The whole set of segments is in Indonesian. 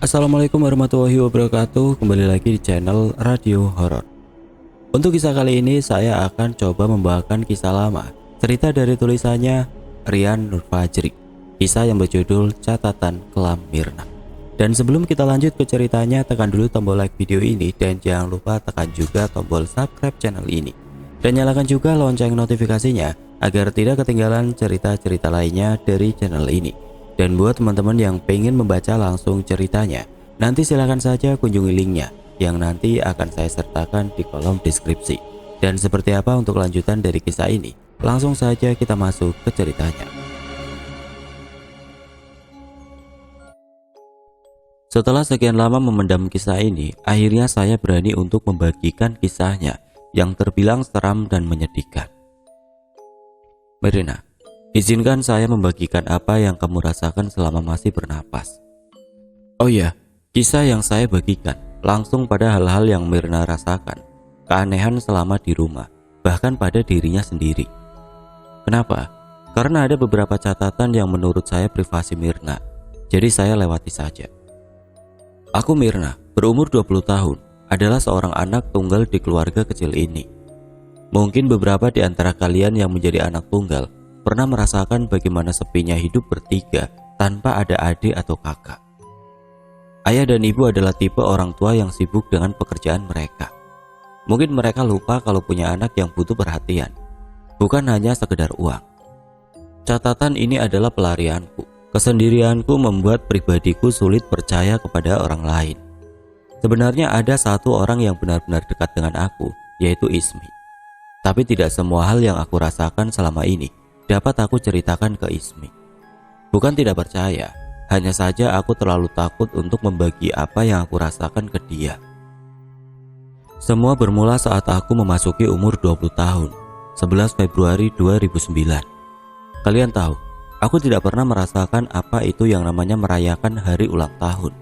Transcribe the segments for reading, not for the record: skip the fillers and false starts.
Assalamualaikum warahmatullahi wabarakatuh. Kembali lagi di channel Radio Horor. Untuk kisah kali ini saya akan coba membawakan kisah lama. Cerita dari tulisannya Rian Nurfajri. Kisah yang berjudul Catatan Kelam Mirna. Dan sebelum kita lanjut ke ceritanya, tekan dulu tombol like video ini dan jangan lupa tekan juga tombol subscribe channel ini. Dan nyalakan juga lonceng notifikasinya agar tidak ketinggalan cerita-cerita lainnya dari channel ini. Dan buat teman-teman yang pengen membaca langsung ceritanya, nanti silahkan saja kunjungi linknya yang nanti akan saya sertakan di kolom deskripsi. Dan seperti apa untuk lanjutan dari kisah ini? Langsung saja kita masuk ke ceritanya. Setelah sekian lama memendam kisah ini, akhirnya saya berani untuk membagikan kisahnya yang terbilang seram dan menyedihkan. Mirna, izinkan saya membagikan apa yang kamu rasakan selama masih bernapas. Oh iya, kisah yang saya bagikan langsung pada hal-hal yang Mirna rasakan, keanehan selama di rumah, bahkan pada dirinya sendiri. Kenapa? Karena ada beberapa catatan yang menurut saya privasi Mirna, jadi saya lewati saja. Aku Mirna, berumur 20 tahun, adalah seorang anak tunggal di keluarga kecil ini. Mungkin beberapa di antara kalian yang menjadi anak tunggal pernah merasakan bagaimana sepinya hidup bertiga tanpa ada adik atau kakak. Ayah dan ibu adalah tipe orang tua yang sibuk dengan pekerjaan mereka. Mungkin mereka lupa kalau punya anak yang butuh perhatian, bukan hanya sekedar uang. Catatan ini adalah pelarianku. Kesendirianku membuat pribadiku sulit percaya kepada orang lain. Sebenarnya ada satu orang yang benar-benar dekat dengan aku, yaitu Ismi. Tapi tidak semua hal yang aku rasakan selama ini dapat aku ceritakan ke Ismi. Bukan tidak percaya, hanya saja aku terlalu takut untuk membagi apa yang aku rasakan ke dia. Semua bermula saat aku memasuki umur 20 tahun, 11 Februari 2009. Kalian tahu, aku tidak pernah merasakan apa itu yang namanya merayakan hari ulang tahun.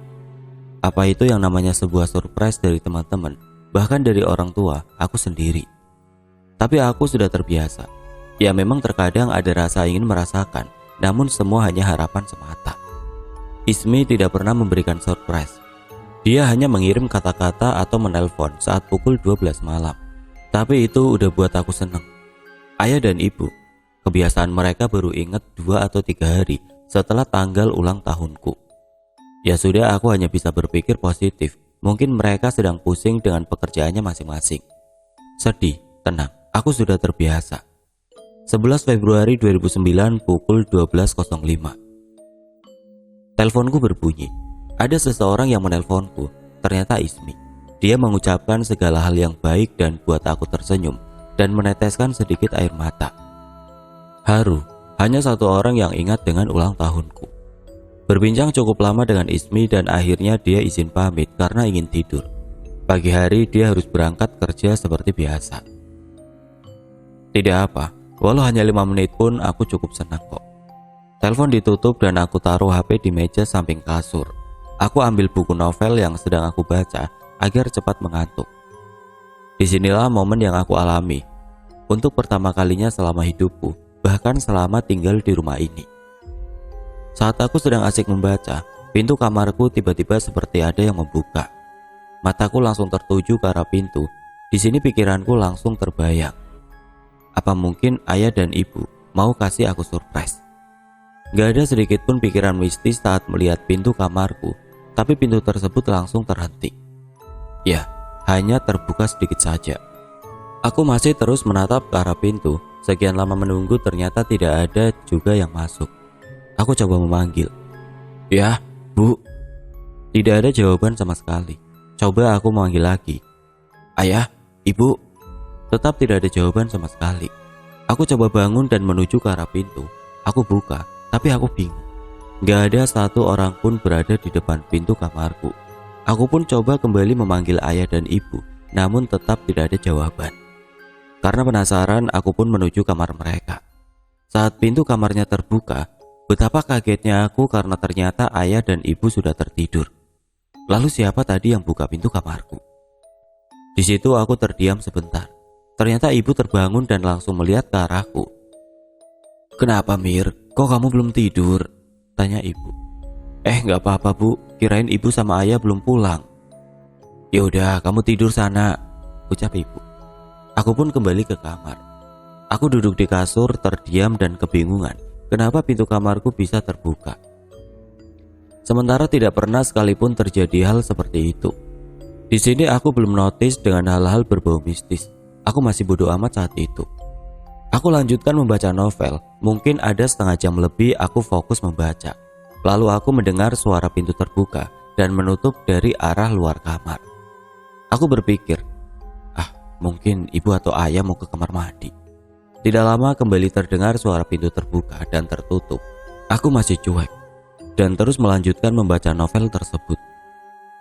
Apa itu yang namanya sebuah surprise dari teman-teman, bahkan dari orang tua, aku sendiri. Tapi aku sudah terbiasa. Ya memang terkadang ada rasa ingin merasakan, namun semua hanya harapan semata. Ismi tidak pernah memberikan surprise. Dia hanya mengirim kata-kata atau menelpon saat pukul 12 malam. Tapi itu udah buat aku seneng. Ayah dan ibu, kebiasaan mereka baru ingat 2 atau 3 hari setelah tanggal ulang tahunku. Ya sudah, aku hanya bisa berpikir positif. Mungkin mereka sedang pusing dengan pekerjaannya masing-masing. Sedih, tenang, aku sudah terbiasa. 11 Februari 2009 pukul 12.05. Teleponku berbunyi. Ada seseorang yang menelponku, ternyata Ismi. Dia mengucapkan segala hal yang baik dan buat aku tersenyum dan meneteskan sedikit air mata. Haru, hanya satu orang yang ingat dengan ulang tahunku. Berbincang cukup lama dengan Ismi dan akhirnya dia izin pamit karena ingin tidur. Pagi hari dia harus berangkat kerja seperti biasa. Tidak apa, walau hanya 5 menit pun aku cukup senang kok. Telepon ditutup dan aku taruh HP di meja samping kasur. Aku ambil buku novel yang sedang aku baca agar cepat mengantuk. Disinilah momen yang aku alami. Untuk pertama kalinya selama hidupku, bahkan selama tinggal di rumah ini. Saat aku sedang asik membaca, pintu kamarku tiba-tiba seperti ada yang membuka. Mataku langsung tertuju ke arah pintu. Di sini pikiranku langsung terbayang. Apa mungkin ayah dan ibu mau kasih aku surprise? Gak ada sedikit pun pikiran mistis saat melihat pintu kamarku, tapi pintu tersebut langsung terhenti. Ya, hanya terbuka sedikit saja. Aku masih terus menatap ke arah pintu. Sekian lama menunggu ternyata tidak ada juga yang masuk. Aku coba memanggil. Ya, Bu. Tidak ada jawaban sama sekali. Coba aku memanggil lagi. Ayah, Ibu. Tetap tidak ada jawaban sama sekali. Aku coba bangun dan menuju ke arah pintu. Aku buka, tapi aku bingung. Gak ada satu orang pun berada di depan pintu kamarku. Aku pun coba kembali memanggil ayah dan ibu, namun tetap tidak ada jawaban. Karena penasaran, aku pun menuju kamar mereka. Saat pintu kamarnya terbuka, betapa kagetnya aku karena ternyata ayah dan ibu sudah tertidur. Lalu siapa tadi yang buka pintu kamarku? Di situ aku terdiam sebentar. Ternyata ibu terbangun dan langsung melihat ke arahku. "Kenapa Mir? Kok kamu belum tidur?" tanya ibu. Gak apa-apa Bu, kirain ibu sama ayah belum pulang. Ya udah, kamu tidur sana, ucap ibu. Aku pun kembali ke kamar. Aku duduk di kasur terdiam dan kebingungan kenapa pintu kamarku bisa terbuka. Sementara tidak pernah sekalipun terjadi hal seperti itu. Di sini aku belum notice dengan hal-hal berbau mistis. Aku masih bodoh amat saat itu. Aku lanjutkan membaca novel. Mungkin ada setengah jam lebih aku fokus membaca. Lalu aku mendengar suara pintu terbuka dan menutup dari arah luar kamar. Aku berpikir, mungkin ibu atau ayah mau ke kamar mandi. Tidak lama kembali terdengar suara pintu terbuka dan tertutup. Aku masih cuek dan terus melanjutkan membaca novel tersebut.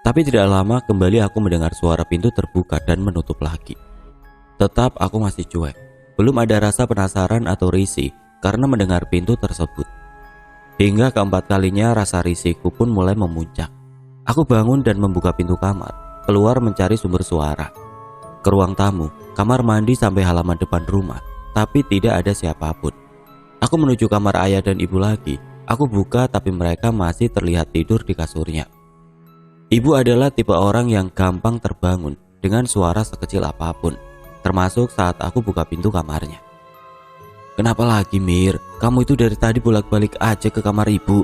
Tapi tidak lama kembali aku mendengar suara pintu terbuka dan menutup lagi. Tetap aku masih cuek. Belum ada rasa penasaran atau risih karena mendengar pintu tersebut. Hingga keempat kalinya rasa risihku pun mulai memuncak. Aku bangun dan membuka pintu kamar, keluar mencari sumber suara. Ke ruang tamu, kamar mandi sampai halaman depan rumah, tapi tidak ada siapapun. Aku menuju kamar ayah dan ibu lagi. Aku buka tapi mereka masih terlihat tidur di kasurnya. Ibu adalah tipe orang yang gampang terbangun dengan suara sekecil apapun, termasuk saat aku buka pintu kamarnya. Kenapa lagi, Mir? Kamu itu dari tadi bolak-balik aja ke kamar ibu.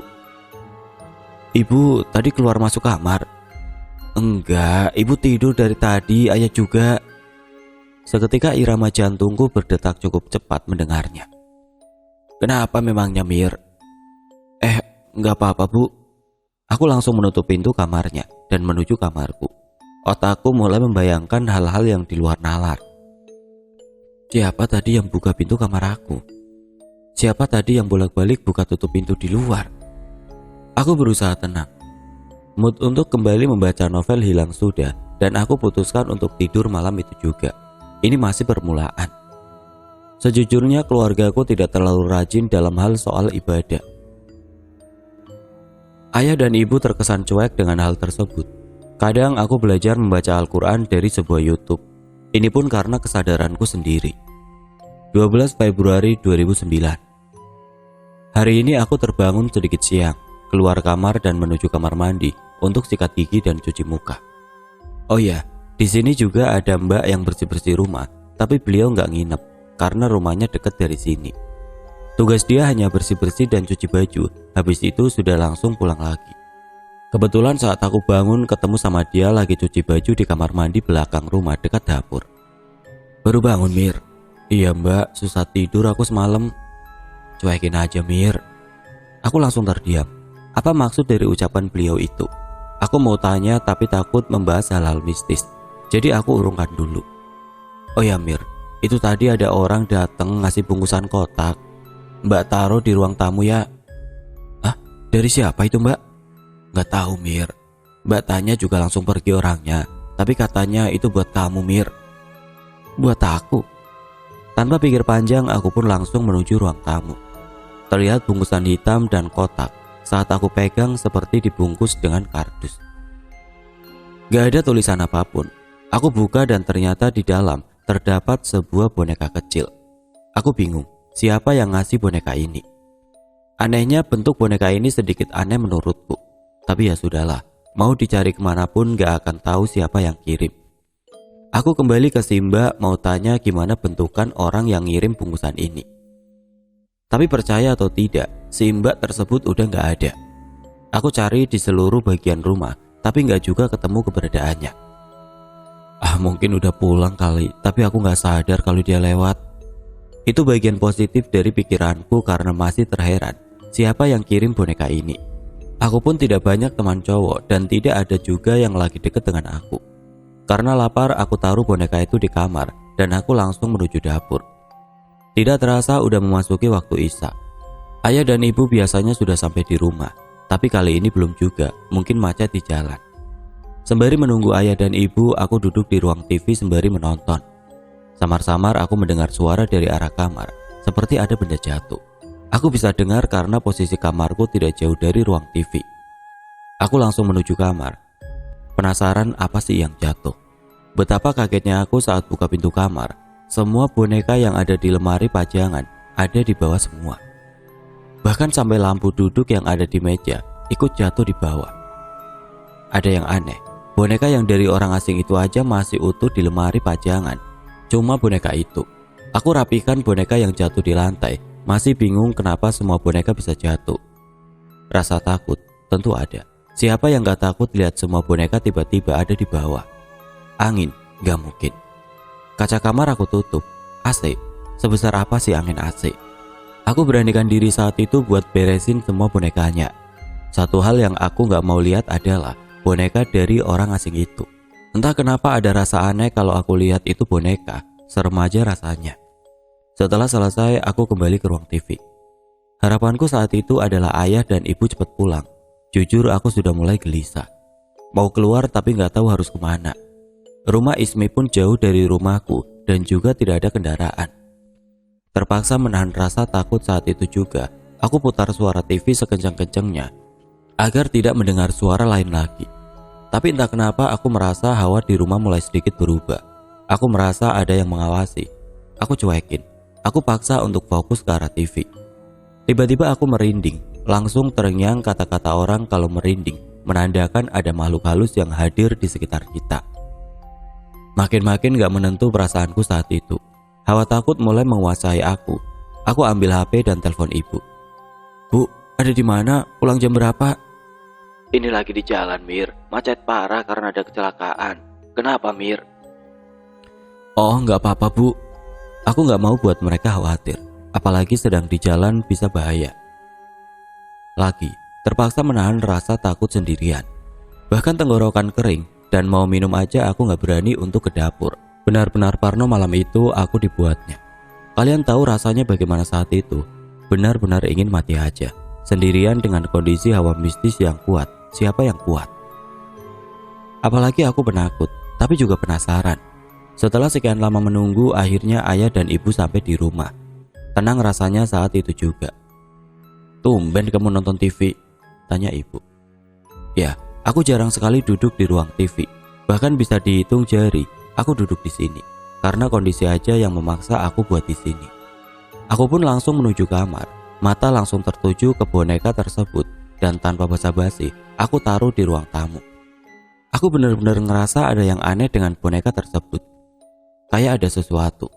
Ibu tadi keluar masuk kamar? Enggak, ibu tidur dari tadi, ayah juga. Seketika irama jantungku berdetak cukup cepat mendengarnya. Kenapa memangnya, Mir? Enggak apa-apa, Bu. Aku langsung menutup pintu kamarnya dan menuju kamarku. Otakku mulai membayangkan hal-hal yang di luar nalar. Siapa tadi yang buka pintu kamar aku? Siapa tadi yang bolak-balik buka tutup pintu di luar? Aku berusaha tenang. Mood untuk kembali membaca novel hilang sudah dan aku putuskan untuk tidur malam itu juga. Ini masih permulaan. Sejujurnya keluargaku tidak terlalu rajin dalam hal soal ibadah. Ayah dan ibu terkesan cuek dengan hal tersebut. Kadang aku belajar membaca Al-Quran dari sebuah YouTube. Ini pun karena kesadaranku sendiri. 12 Februari 2009. Hari ini aku terbangun sedikit siang, keluar kamar dan menuju kamar mandi untuk sikat gigi dan cuci muka. Oh ya, di sini juga ada mbak yang bersih-bersih rumah, tapi beliau nggak nginep karena rumahnya dekat dari sini. Tugas dia hanya bersih-bersih dan cuci baju, habis itu sudah langsung pulang lagi. Kebetulan saat aku bangun ketemu sama dia lagi cuci baju di kamar mandi belakang rumah dekat dapur. Baru bangun, Mir? Iya mbak, susah tidur aku semalam. Cuekin aja, Mir. Aku langsung terdiam. Apa maksud dari ucapan beliau itu? Aku mau tanya tapi takut membahas hal-hal mistis. Jadi aku urungkan dulu. Oh ya, Mir, itu tadi ada orang datang ngasih bungkusan kotak. Mbak taruh di ruang tamu ya. Dari siapa itu, Mbak? Gak tahu, Mir. Mbak tanya juga langsung pergi orangnya. Tapi katanya itu buat kamu, Mir. Buat aku? Tanpa pikir panjang aku pun langsung menuju ruang tamu. Terlihat bungkusan hitam dan kotak. Saat aku pegang seperti dibungkus dengan kardus. Gak ada tulisan apapun. Aku buka dan ternyata di dalam terdapat sebuah boneka kecil. Aku bingung, siapa yang ngasih boneka ini? Anehnya bentuk boneka ini sedikit aneh menurutku. Tapi ya sudahlah, mau dicari kemanapun gak akan tahu siapa yang kirim. Aku kembali ke Simba mau tanya gimana bentukan orang yang ngirim bungkusan ini. Tapi percaya atau tidak, Simba tersebut udah gak ada. Aku cari di seluruh bagian rumah, tapi gak juga ketemu keberadaannya. Mungkin udah pulang kali, tapi aku gak sadar kalau dia lewat. Itu bagian positif dari pikiranku karena masih terheran siapa yang kirim boneka ini. Aku pun tidak banyak teman cowok dan tidak ada juga yang lagi deket dengan aku. Karena lapar aku taruh boneka itu di kamar dan aku langsung menuju dapur. Tidak terasa udah memasuki waktu Isya. Ayah dan ibu biasanya sudah sampai di rumah, tapi kali ini belum juga, mungkin macet di jalan. Sembari menunggu ayah dan ibu, aku duduk di ruang TV sembari menonton. Samar-samar aku mendengar suara dari arah kamar, seperti ada benda jatuh. Aku bisa dengar karena posisi kamarku tidak jauh dari ruang TV. Aku langsung menuju kamar. Penasaran apa sih yang jatuh? Betapa kagetnya aku saat buka pintu kamar. Semua boneka yang ada di lemari pajangan ada di bawah semua. Bahkan sampai lampu duduk yang ada di meja ikut jatuh di bawah. ada yang aneh. Boneka yang dari orang asing itu aja masih utuh di lemari pajangan. Cuma boneka itu. Aku rapikan boneka yang jatuh di lantai. Masih bingung kenapa semua boneka bisa jatuh. Rasa takut tentu ada. Siapa yang gak takut lihat semua boneka tiba-tiba ada di bawah? Angin, gak mungkin. Kaca kamar aku tutup. AC, sebesar apa sih angin AC? Aku beranikan diri saat itu buat beresin semua bonekanya. Satu hal yang aku gak mau lihat adalah boneka dari orang asing itu. Entah kenapa ada rasa aneh kalau aku lihat itu boneka, serem aja rasanya. Setelah selesai, aku kembali ke ruang TV. Harapanku saat itu adalah ayah dan ibu cepat pulang. Jujur aku sudah mulai gelisah. Mau keluar tapi gak tahu harus kemana. Rumah Ismi pun jauh dari rumahku dan juga tidak ada kendaraan. Terpaksa menahan rasa takut saat itu juga. Aku putar suara TV sekencang-kencangnya agar tidak mendengar suara lain lagi. Tapi entah kenapa aku merasa hawa di rumah mulai sedikit berubah. Aku merasa ada yang mengawasi. Aku cuekin. Aku paksa untuk fokus ke arah TV. Tiba-tiba aku merinding. Langsung terngiang kata-kata orang kalau merinding menandakan ada makhluk halus yang hadir di sekitar kita. Makin-makin gak menentu perasaanku saat itu. Hawa takut mulai menguasai aku. Aku ambil HP dan telepon ibu. Bu, ada di mana? Pulang jam berapa? Ini lagi di jalan, Mir. Macet parah karena ada kecelakaan. Kenapa, Mir? Oh, gak apa-apa, Bu. Aku gak mau buat mereka khawatir. Apalagi sedang di jalan bisa bahaya. Lagi, terpaksa menahan rasa takut sendirian. Bahkan tenggorokan kering dan mau minum aja aku gak berani untuk ke dapur. Benar-benar parno malam itu aku dibuatnya. Kalian tahu rasanya bagaimana saat itu? Benar-benar ingin mati aja. Sendirian dengan kondisi hawa mistis yang kuat. Siapa yang kuat? Apalagi aku penakut, tapi juga penasaran. Setelah sekian lama menunggu, akhirnya ayah dan ibu sampai di rumah. Tenang rasanya saat itu juga. Tumben kamu nonton TV? Tanya ibu. Ya, aku jarang sekali duduk di ruang TV. Bahkan bisa dihitung jari. Aku duduk di sini karena kondisi aja yang memaksa aku buat di sini. Aku pun langsung menuju kamar. Mata langsung tertuju ke boneka tersebut dan tanpa basa-basi, aku taruh di ruang tamu. Aku benar-benar ngerasa ada yang aneh dengan boneka tersebut. Kayak ada sesuatu.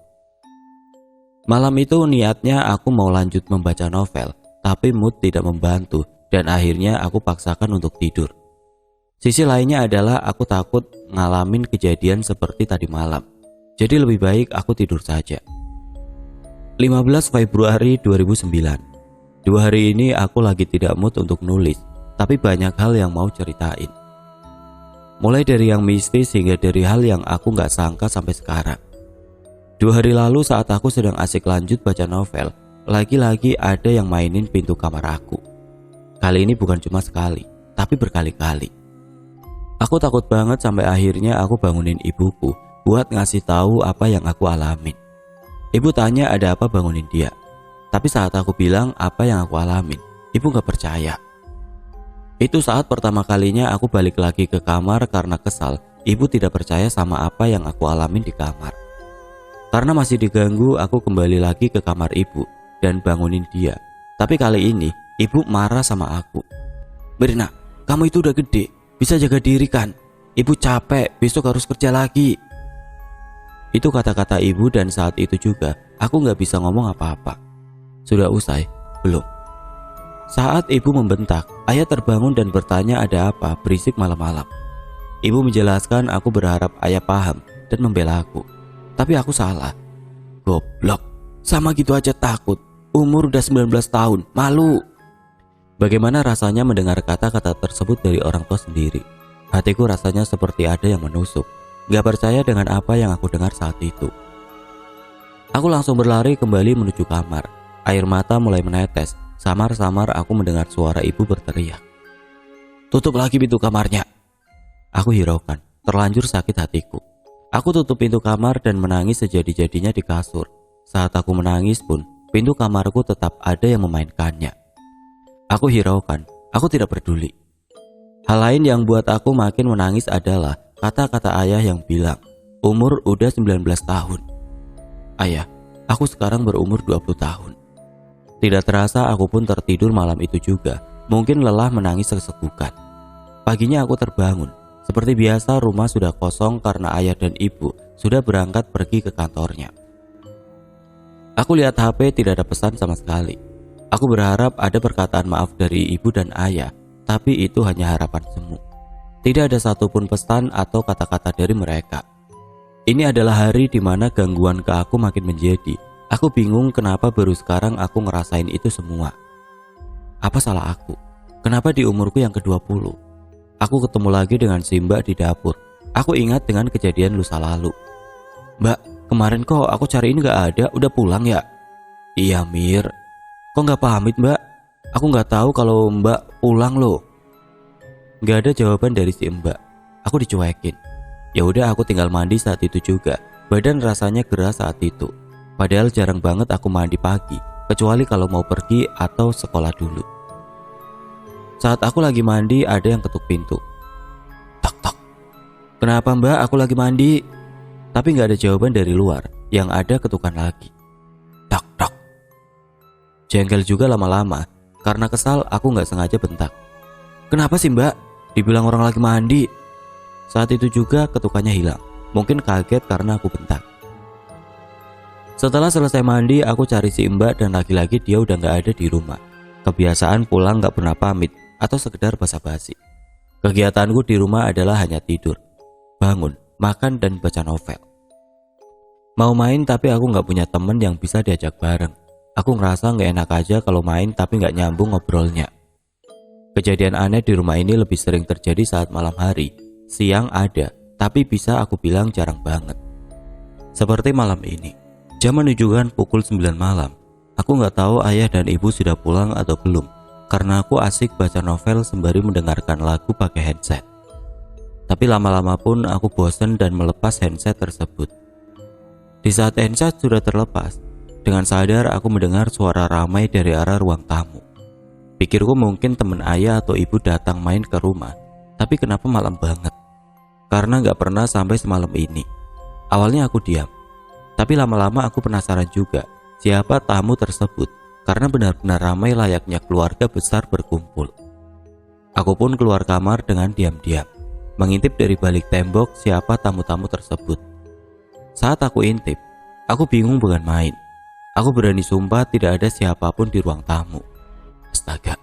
Malam itu niatnya aku mau lanjut membaca novel, tapi mood tidak membantu dan akhirnya aku paksakan untuk tidur. Sisi lainnya adalah aku takut ngalamin kejadian seperti tadi malam. Jadi lebih baik aku tidur saja. 15 Februari 2009. 2 hari ini aku lagi tidak mood untuk nulis, tapi banyak hal yang mau ceritain. Mulai dari yang mistis hingga dari hal yang aku gak sangka sampai sekarang. 2 hari lalu saat aku sedang asik lanjut baca novel, lagi-lagi ada yang mainin pintu kamar aku. Kali ini bukan cuma sekali, tapi berkali-kali. Aku takut banget sampai akhirnya aku bangunin ibuku buat ngasih tahu apa yang aku alamin. Ibu tanya ada apa bangunin dia. Tapi saat aku bilang apa yang aku alamin, ibu gak percaya. Itu saat pertama kalinya aku balik lagi ke kamar karena kesal. Ibu tidak percaya sama apa yang aku alamin di kamar. Karena masih diganggu, aku kembali lagi ke kamar ibu dan bangunin dia. Tapi kali ini ibu marah sama aku. Mirna, kamu itu udah gede, bisa jaga diri kan? Ibu capek, besok harus kerja lagi. Itu kata-kata ibu dan saat itu juga aku gak bisa ngomong apa-apa. Sudah usai? Belum. Saat ibu membentak, ayah terbangun dan bertanya ada apa berisik malam-malam. Ibu menjelaskan, aku berharap ayah paham dan membela aku. Tapi aku salah. Goblok, sama gitu aja takut. Umur udah 19 tahun, malu. Bagaimana rasanya mendengar kata-kata tersebut dari orang tua sendiri? Hatiku rasanya seperti ada yang menusuk. Gak percaya dengan apa yang aku dengar saat itu. Aku langsung berlari kembali menuju kamar. Air mata mulai menetes. Samar-samar aku mendengar suara ibu berteriak. Tutup lagi pintu kamarnya. Aku hiraukan, terlanjur sakit hatiku. Aku tutup pintu kamar dan menangis sejadi-jadinya di kasur. Saat aku menangis pun, pintu kamarku tetap ada yang memainkannya. Aku hiraukan, aku tidak peduli. Hal lain yang buat aku makin menangis adalah kata-kata ayah yang bilang, umur udah 19 tahun. Ayah, aku sekarang berumur 20 tahun. Tidak terasa aku pun tertidur malam itu juga. Mungkin lelah menangis sesegukan. Paginya aku terbangun. Seperti biasa rumah sudah kosong karena ayah dan ibu sudah berangkat pergi ke kantornya. Aku lihat HP, tidak ada pesan sama sekali. Aku berharap ada perkataan maaf dari ibu dan ayah, tapi itu hanya harapan semu. Tidak ada satupun pesan atau kata-kata dari mereka. Ini adalah hari di mana gangguan ke aku makin menjadi. Aku bingung kenapa baru sekarang aku ngerasain itu semua. Apa salah aku? Kenapa di umurku yang ke-20? Aku ketemu lagi dengan si Mbak di dapur. Aku ingat dengan kejadian lusa lalu. "Mbak, kemarin kok aku cariin gak ada, udah pulang ya?" "Iya Mir." "Kok gak pamit Mbak? Aku gak tahu kalau Mbak pulang loh." Gak ada jawaban dari si Mbak. Aku dicuekin. Ya udah, aku tinggal mandi saat itu juga. Badan rasanya gerah saat itu. Padahal jarang banget aku mandi pagi, kecuali kalau mau pergi atau sekolah dulu. Saat aku lagi mandi, ada yang ketuk pintu. Tok tok. "Kenapa Mbak? Aku lagi mandi." Tapi gak ada jawaban dari luar. Yang ada ketukan lagi. Tok tok. Jengkel juga lama-lama. Karena kesal, aku gak sengaja bentak. "Kenapa sih Mbak? Dibilang orang lagi mandi." Saat itu juga ketukannya hilang. Mungkin kaget karena aku bentak. Setelah selesai mandi, aku cari si Mbak dan lagi-lagi dia udah gak ada di rumah. Kebiasaan pulang gak pernah pamit atau sekedar basa-basi. Kegiatanku di rumah adalah hanya tidur, bangun, makan, dan baca novel. Mau main tapi aku gak punya temen yang bisa diajak bareng. Aku ngerasa gak enak aja kalau main tapi gak nyambung ngobrolnya. Kejadian aneh di rumah ini lebih sering terjadi saat malam hari. Siang ada, tapi bisa aku bilang jarang banget. Seperti malam ini. Jam menunjukkan pukul 9 malam. Aku gak tahu ayah dan ibu sudah pulang atau belum, karena aku asik baca novel sembari mendengarkan lagu pakai headset. Tapi lama-lama pun aku bosan dan melepas headset tersebut. Di saat headset sudah terlepas, dengan sadar aku mendengar suara ramai dari arah ruang tamu. Pikirku mungkin teman ayah atau ibu datang main ke rumah, tapi kenapa malam banget? Karena gak pernah sampai semalam ini. Awalnya aku diam, tapi lama-lama aku penasaran juga siapa tamu tersebut, karena benar-benar ramai layaknya keluarga besar berkumpul. Aku pun keluar kamar dengan diam-diam, mengintip dari balik tembok siapa tamu-tamu tersebut. Saat aku intip, aku bingung bukan main. Aku berani sumpah tidak ada siapapun di ruang tamu. Astaga.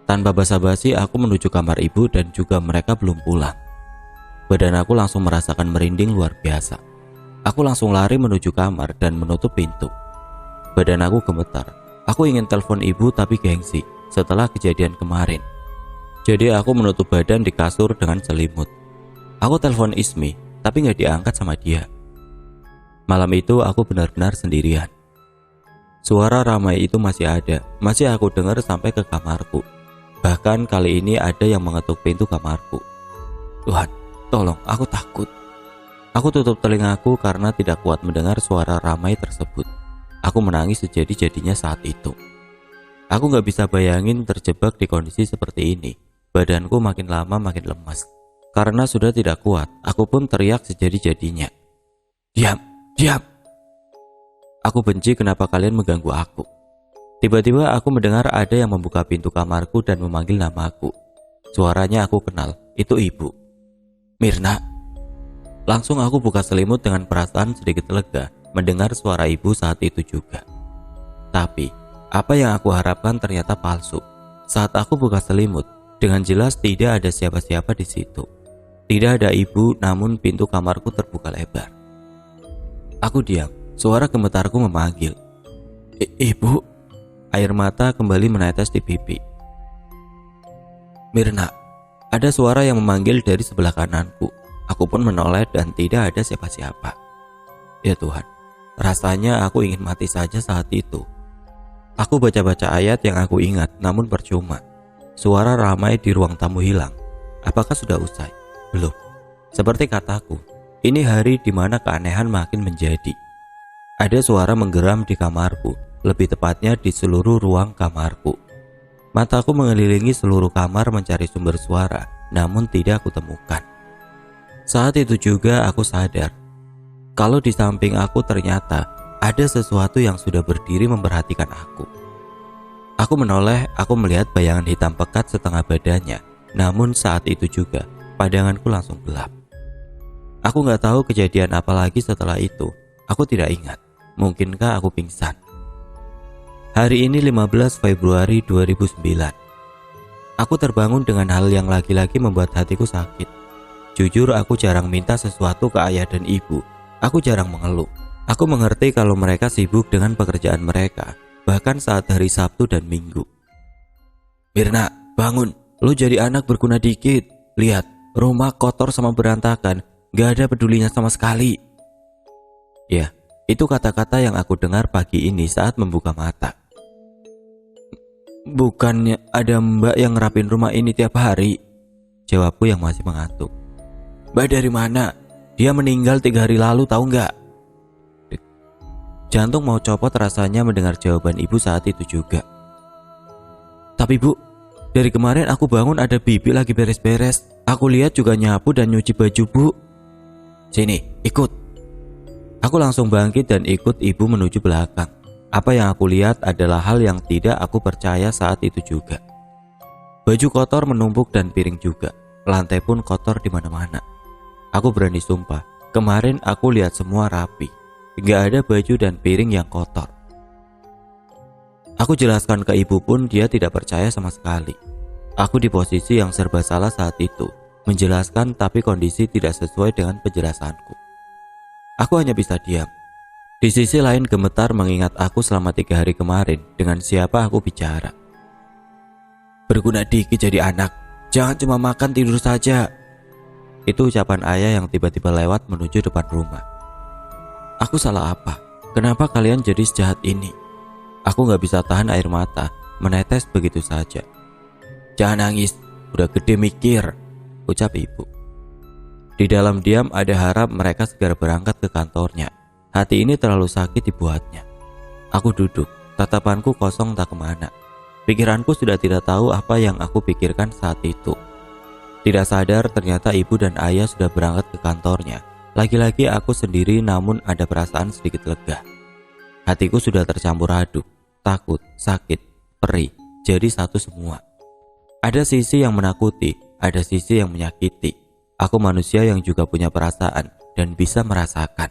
Tanpa basa-basi aku menuju kamar ibu dan juga mereka belum pulang. Badan aku langsung merasakan merinding luar biasa. Aku langsung lari menuju kamar dan menutup pintu. Badan aku gemetar. Aku ingin telepon ibu tapi gengsi setelah kejadian kemarin. Jadi aku menutup badan di kasur dengan selimut. Aku telepon Ismi tapi gak diangkat sama dia. Malam itu aku benar-benar sendirian. Suara ramai itu masih ada, masih aku dengar sampai ke kamarku. Bahkan kali ini ada yang mengetuk pintu kamarku. Tuhan, tolong, aku takut. Aku tutup telingaku karena tidak kuat mendengar suara ramai tersebut. Aku menangis sejadi-jadinya saat itu. Aku gak bisa bayangin terjebak di kondisi seperti ini. Badanku makin lama makin lemas. Karena sudah tidak kuat, aku pun teriak sejadi-jadinya. Diam, diam. Aku benci kenapa kalian mengganggu aku. Tiba-tiba aku mendengar ada yang membuka pintu kamarku dan memanggil namaku. Suaranya aku kenal, itu ibu. Mirna. Langsung aku buka selimut dengan perasaan sedikit lega mendengar suara ibu saat itu juga. Tapi, apa yang aku harapkan ternyata palsu. Saat aku buka selimut, dengan jelas tidak ada siapa-siapa di situ. Tidak ada ibu, namun pintu kamarku terbuka lebar. Aku diam, suara gemetarku memanggil. Ibu, air mata kembali menetes di pipi. Mirna, ada suara yang memanggil dari sebelah kananku. Aku pun menoleh dan tidak ada siapa-siapa. Ya Tuhan, rasanya aku ingin mati saja saat itu. Aku baca-baca ayat yang aku ingat, namun percuma. Suara ramai di ruang tamu hilang. Apakah sudah usai? Belum. Seperti kataku, ini hari di mana keanehan makin menjadi. Ada suara menggeram di kamarku, lebih tepatnya di seluruh ruang kamarku. Mataku mengelilingi seluruh kamar mencari sumber suara, namun tidak aku temukan. Saat itu juga aku sadar, kalau di samping aku ternyata ada sesuatu yang sudah berdiri memperhatikan aku. Aku menoleh, aku melihat bayangan hitam pekat setengah badannya, Namun saat itu juga pandanganku langsung gelap. Aku gak tahu kejadian apa lagi setelah itu. Aku tidak ingat. Mungkinkah aku pingsan? Hari ini 15 Februari 2009. Aku terbangun dengan hal yang lagi-lagi membuat hatiku sakit. Jujur, aku jarang minta sesuatu ke ayah dan ibu. Aku jarang mengeluh. Aku mengerti kalau mereka sibuk dengan pekerjaan mereka, bahkan saat hari Sabtu dan Minggu. Mirna, bangun. Lu jadi anak berguna dikit. Lihat, rumah kotor sama berantakan. Gak ada pedulinya sama sekali. Ya, itu kata-kata yang aku dengar pagi ini saat membuka mata. Bukannya ada mbak yang ngerapin rumah ini tiap hari? Jawabku yang masih mengantuk. Mbak dari mana? Dia meninggal 3 hari lalu, tahu nggak? Jantung mau copot rasanya mendengar jawaban ibu saat itu juga. Tapi bu, dari kemarin aku bangun ada bibi lagi beres-beres. Aku lihat juga nyapu dan nyuci baju bu. Sini, ikut. Aku langsung bangkit dan ikut ibu menuju belakang. Apa yang aku lihat adalah hal yang tidak aku percaya saat itu juga. Baju kotor menumpuk dan piring juga. Lantai pun kotor di mana-mana. Aku berani sumpah, kemarin aku lihat semua rapi. Gak ada baju dan piring yang kotor. Aku jelaskan ke ibu pun dia tidak percaya sama sekali. Aku di posisi yang serba salah saat itu. Menjelaskan tapi kondisi tidak sesuai dengan penjelasanku. Aku hanya bisa diam. Di sisi lain gemetar mengingat aku selama 3 hari kemarin dengan siapa aku bicara. Berguna dikit jadi anak, jangan cuma makan tidur saja. Itu ucapan ayah yang tiba-tiba lewat menuju depan rumah. Aku salah apa? Kenapa kalian jadi sejahat ini? Aku gak bisa tahan air mata, menetes begitu saja. Jangan nangis, udah gede mikir, ucap ibu. Di dalam diam ada harap mereka segera berangkat ke kantornya. Hati ini terlalu sakit dibuatnya. Aku duduk, tatapanku kosong tak kemana. Pikiranku sudah tidak tahu apa yang aku pikirkan saat itu. Tidak sadar ternyata ibu dan ayah sudah berangkat ke kantornya. Lagi-lagi aku sendiri namun ada perasaan sedikit lega. Hatiku sudah tercampur aduk, takut, sakit, perih, jadi satu semua. Ada sisi yang menakuti, ada sisi yang menyakiti. Aku manusia yang juga punya perasaan dan bisa merasakan.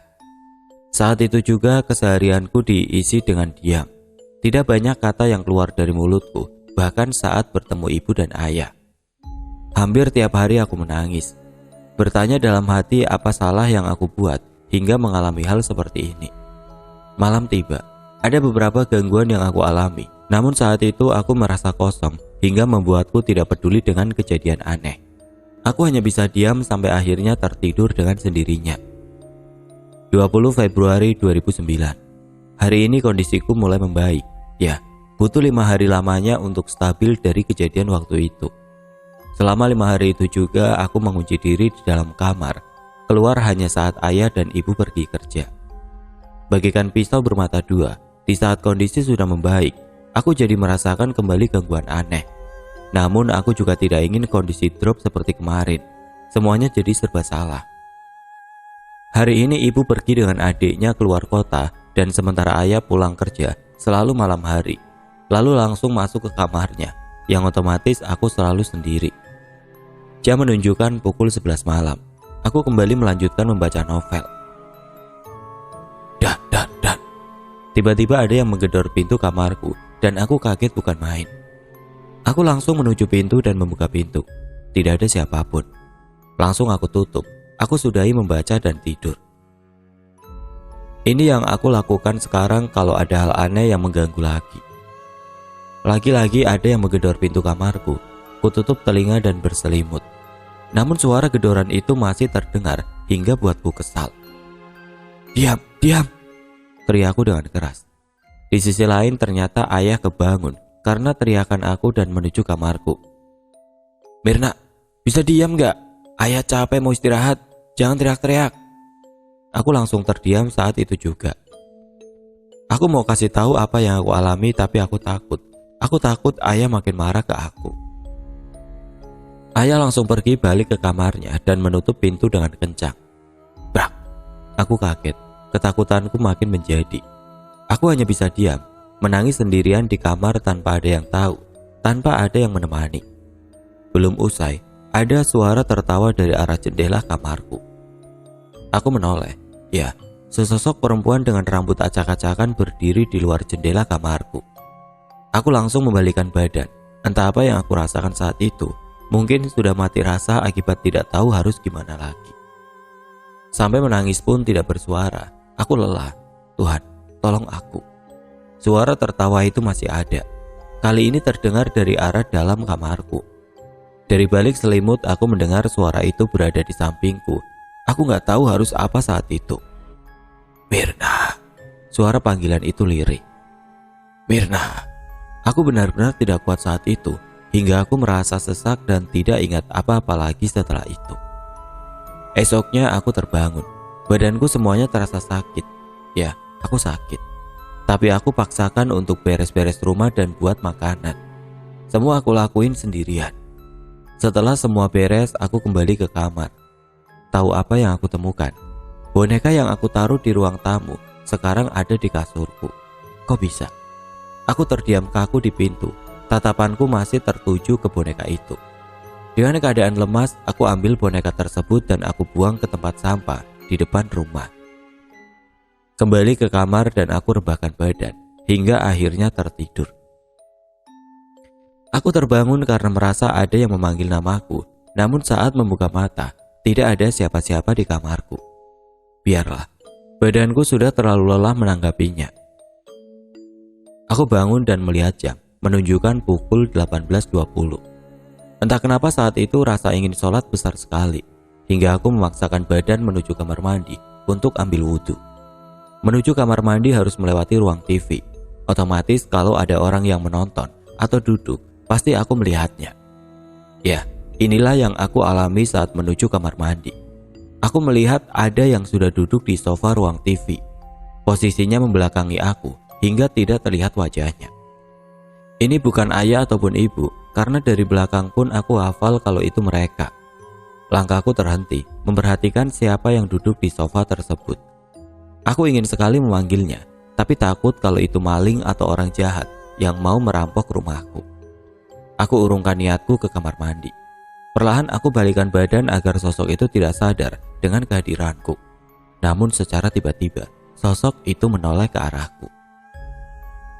Saat itu juga keseharianku diisi dengan diam. Tidak banyak kata yang keluar dari mulutku, bahkan saat bertemu ibu dan ayah. Hampir tiap hari aku menangis. Bertanya dalam hati apa salah yang aku buat hingga mengalami hal seperti ini. Malam tiba, ada beberapa gangguan yang aku alami. Namun saat itu aku merasa kosong hingga membuatku tidak peduli dengan kejadian aneh. Aku hanya bisa diam sampai akhirnya tertidur dengan sendirinya. 20 Februari 2009. Hari ini kondisiku mulai membaik. Ya, butuh 5 hari lamanya untuk stabil dari kejadian waktu itu. Selama 5 hari itu juga aku mengunci diri di dalam kamar. Keluar hanya saat ayah dan ibu pergi kerja. Bagaikan pisau bermata dua, di saat kondisi sudah membaik, aku jadi merasakan kembali gangguan aneh. Namun aku juga tidak ingin kondisi drop seperti kemarin. Semuanya jadi serba salah. Hari ini ibu pergi dengan adiknya keluar kota dan sementara ayah pulang kerja selalu malam hari. Lalu langsung masuk ke kamarnya, yang otomatis aku selalu sendiri. Jam menunjukkan pukul 11 malam. Aku kembali melanjutkan membaca novel. Dah. Tiba-tiba ada yang menggedor pintu kamarku dan aku kaget bukan main. Aku langsung menuju pintu dan membuka pintu. Tidak ada siapapun. Langsung aku tutup. Aku sudahi membaca dan tidur. Ini yang aku lakukan sekarang kalau ada hal aneh yang mengganggu lagi. Lagi-lagi ada yang menggedor pintu kamarku. Kututup telinga dan berselimut. Namun suara gedoran itu masih terdengar hingga buatku kesal. Diam! Teriakku dengan keras. Di sisi lain ternyata ayah kebangun karena teriakan aku dan menuju kamarku. Mirna, bisa diam gak? Ayah capek mau istirahat. Jangan teriak-teriak. Aku langsung terdiam saat itu juga. Aku mau kasih tahu apa yang aku alami tapi aku takut. Aku takut ayah makin marah ke aku. Ayah langsung pergi balik ke kamarnya dan menutup pintu dengan kencang. Brak! Aku kaget. Ketakutanku makin menjadi. Aku hanya bisa diam, menangis sendirian di kamar tanpa ada yang tahu, tanpa ada yang menemani. Belum usai, ada suara tertawa dari arah jendela kamarku. Aku menoleh. Ya, sesosok perempuan dengan rambut acak-acakan berdiri di luar jendela kamarku. Aku langsung membalikan badan. Entah apa yang aku rasakan saat itu. Mungkin sudah mati rasa akibat tidak tahu harus gimana lagi. Sampai menangis pun tidak bersuara. Aku lelah. Tuhan, tolong aku. Suara tertawa itu masih ada. Kali ini terdengar dari arah dalam kamarku. Dari balik selimut aku mendengar suara itu berada di sampingku. Aku gak tahu harus apa saat itu. Mirna. Suara panggilan itu lirih. Mirna. Aku benar-benar tidak kuat saat itu, hingga aku merasa sesak dan tidak ingat apa-apa lagi setelah itu. Esoknya aku terbangun. Badanku semuanya terasa sakit. Ya, aku sakit. Tapi aku paksakan untuk beres-beres rumah dan buat makanan. Semua aku lakuin sendirian. Setelah semua beres, aku kembali ke kamar. Tahu apa yang aku temukan? Boneka yang aku taruh di ruang tamu sekarang ada di kasurku. Kok bisa? Aku terdiam kaku di pintu. Tatapanku masih tertuju ke boneka itu. Dengan keadaan lemas, aku ambil boneka tersebut dan aku buang ke tempat sampah di depan rumah. Kembali ke kamar dan aku rebahkan badan hingga akhirnya tertidur. Aku terbangun karena merasa ada yang memanggil namaku. Namun saat membuka mata, tidak ada siapa-siapa di kamarku. Biarlah, badanku sudah terlalu lelah menanggapinya. Aku bangun dan melihat jam, menunjukkan pukul 18.20. Entah kenapa saat itu rasa ingin sholat besar sekali, hingga aku memaksakan badan menuju kamar mandi untuk ambil wudhu. Menuju kamar mandi harus melewati ruang TV. Otomatis kalau ada orang yang menonton atau duduk, pasti aku melihatnya. Ya, inilah yang aku alami saat menuju kamar mandi. Aku melihat ada yang sudah duduk di sofa ruang TV. Posisinya membelakangi aku, hingga tidak terlihat wajahnya. Ini bukan ayah ataupun ibu, karena dari belakang pun aku hafal kalau itu mereka. Langkahku terhenti, memperhatikan siapa yang duduk di sofa tersebut. Aku ingin sekali memanggilnya, tapi takut kalau itu maling atau orang jahat yang mau merampok rumahku. Aku urungkan niatku ke kamar mandi. Perlahan aku balikan badan agar sosok itu tidak sadar dengan kehadiranku. Namun secara tiba-tiba, sosok itu menoleh ke arahku.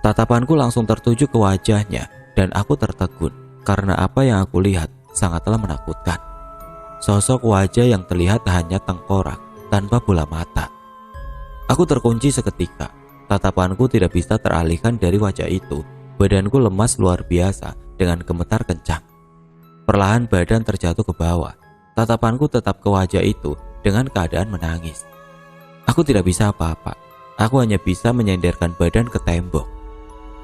Tatapanku langsung tertuju ke wajahnya dan aku tertegun karena apa yang aku lihat sangatlah menakutkan. Sosok wajah yang terlihat hanya tengkorak tanpa bola mata. Aku terkunci seketika. Tatapanku tidak bisa teralihkan dari wajah itu. Badanku lemas luar biasa dengan gemetar kencang. Perlahan badan terjatuh ke bawah. Tatapanku tetap ke wajah itu dengan keadaan menangis. Aku tidak bisa apa-apa. Aku hanya bisa menyenderkan badan ke tembok.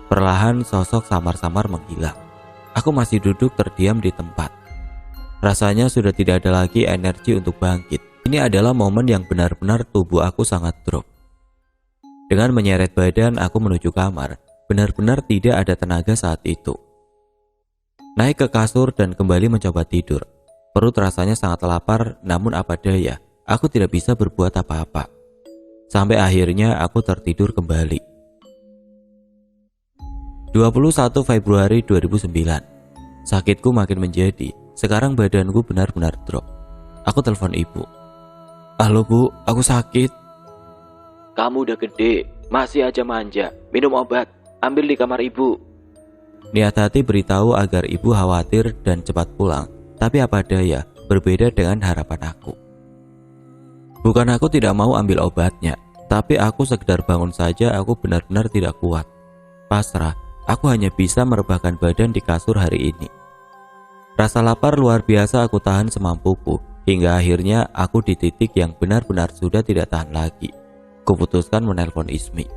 Perlahan sosok samar-samar menghilang. Aku masih duduk terdiam di tempat. Rasanya sudah tidak ada lagi energi untuk bangkit. Ini adalah momen yang benar-benar tubuh aku sangat drop. Dengan menyeret badan aku menuju kamar. Benar-benar tidak ada tenaga saat itu. Naik ke kasur dan kembali mencoba tidur. Perut rasanya sangat lapar, namun apa daya, aku tidak bisa berbuat apa-apa. Sampai akhirnya aku tertidur kembali. 21 Februari 2009. Sakitku makin menjadi. Sekarang badanku benar-benar drop. Aku telepon ibu. Halo bu, aku sakit. Kamu udah gede, masih aja manja. Minum obat, ambil di kamar ibu. Niat hati beritahu agar ibu khawatir dan cepat pulang. Tapi apa daya, berbeda dengan harapan aku. Bukan aku tidak mau ambil obatnya, tapi aku sekedar bangun saja aku benar-benar tidak kuat. Pasrah. Aku hanya bisa merebahkan badan di kasur hari ini. Rasa lapar luar biasa aku tahan semampuku, hingga akhirnya aku di titik yang benar-benar sudah tidak tahan lagi. Kuputuskan menelpon Ismi.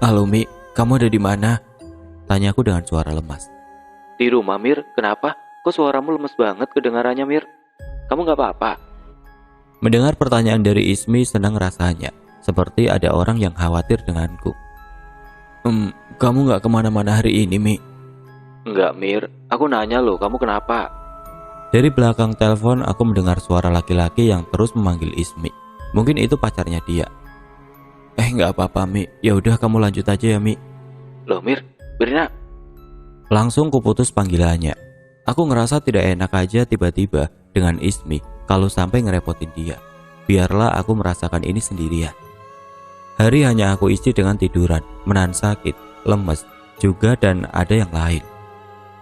Halo Mi, kamu ada di mana? Tanyaku dengan suara lemas. Di rumah Mir, kenapa? Kok suaramu lemes banget kedengarannya Mir? Kamu gak apa-apa? Mendengar pertanyaan dari Ismi senang rasanya, seperti ada orang yang khawatir denganku. Kamu gak kemana-mana hari ini, Mi? Enggak Mir, aku nanya loh, kamu kenapa? Dari belakang telepon aku mendengar suara laki-laki yang terus memanggil Ismi. Mungkin itu pacarnya dia. Gak apa-apa Mi, ya udah kamu lanjut aja ya Mi. Loh Mir, Mirna. Langsung kuputus panggilannya. Aku ngerasa tidak enak aja tiba-tiba dengan Ismi kalau sampai ngerepotin dia. Biarlah aku merasakan ini sendirian. Hari hanya aku isi dengan tiduran, menahan sakit, lemes, juga dan ada yang lain.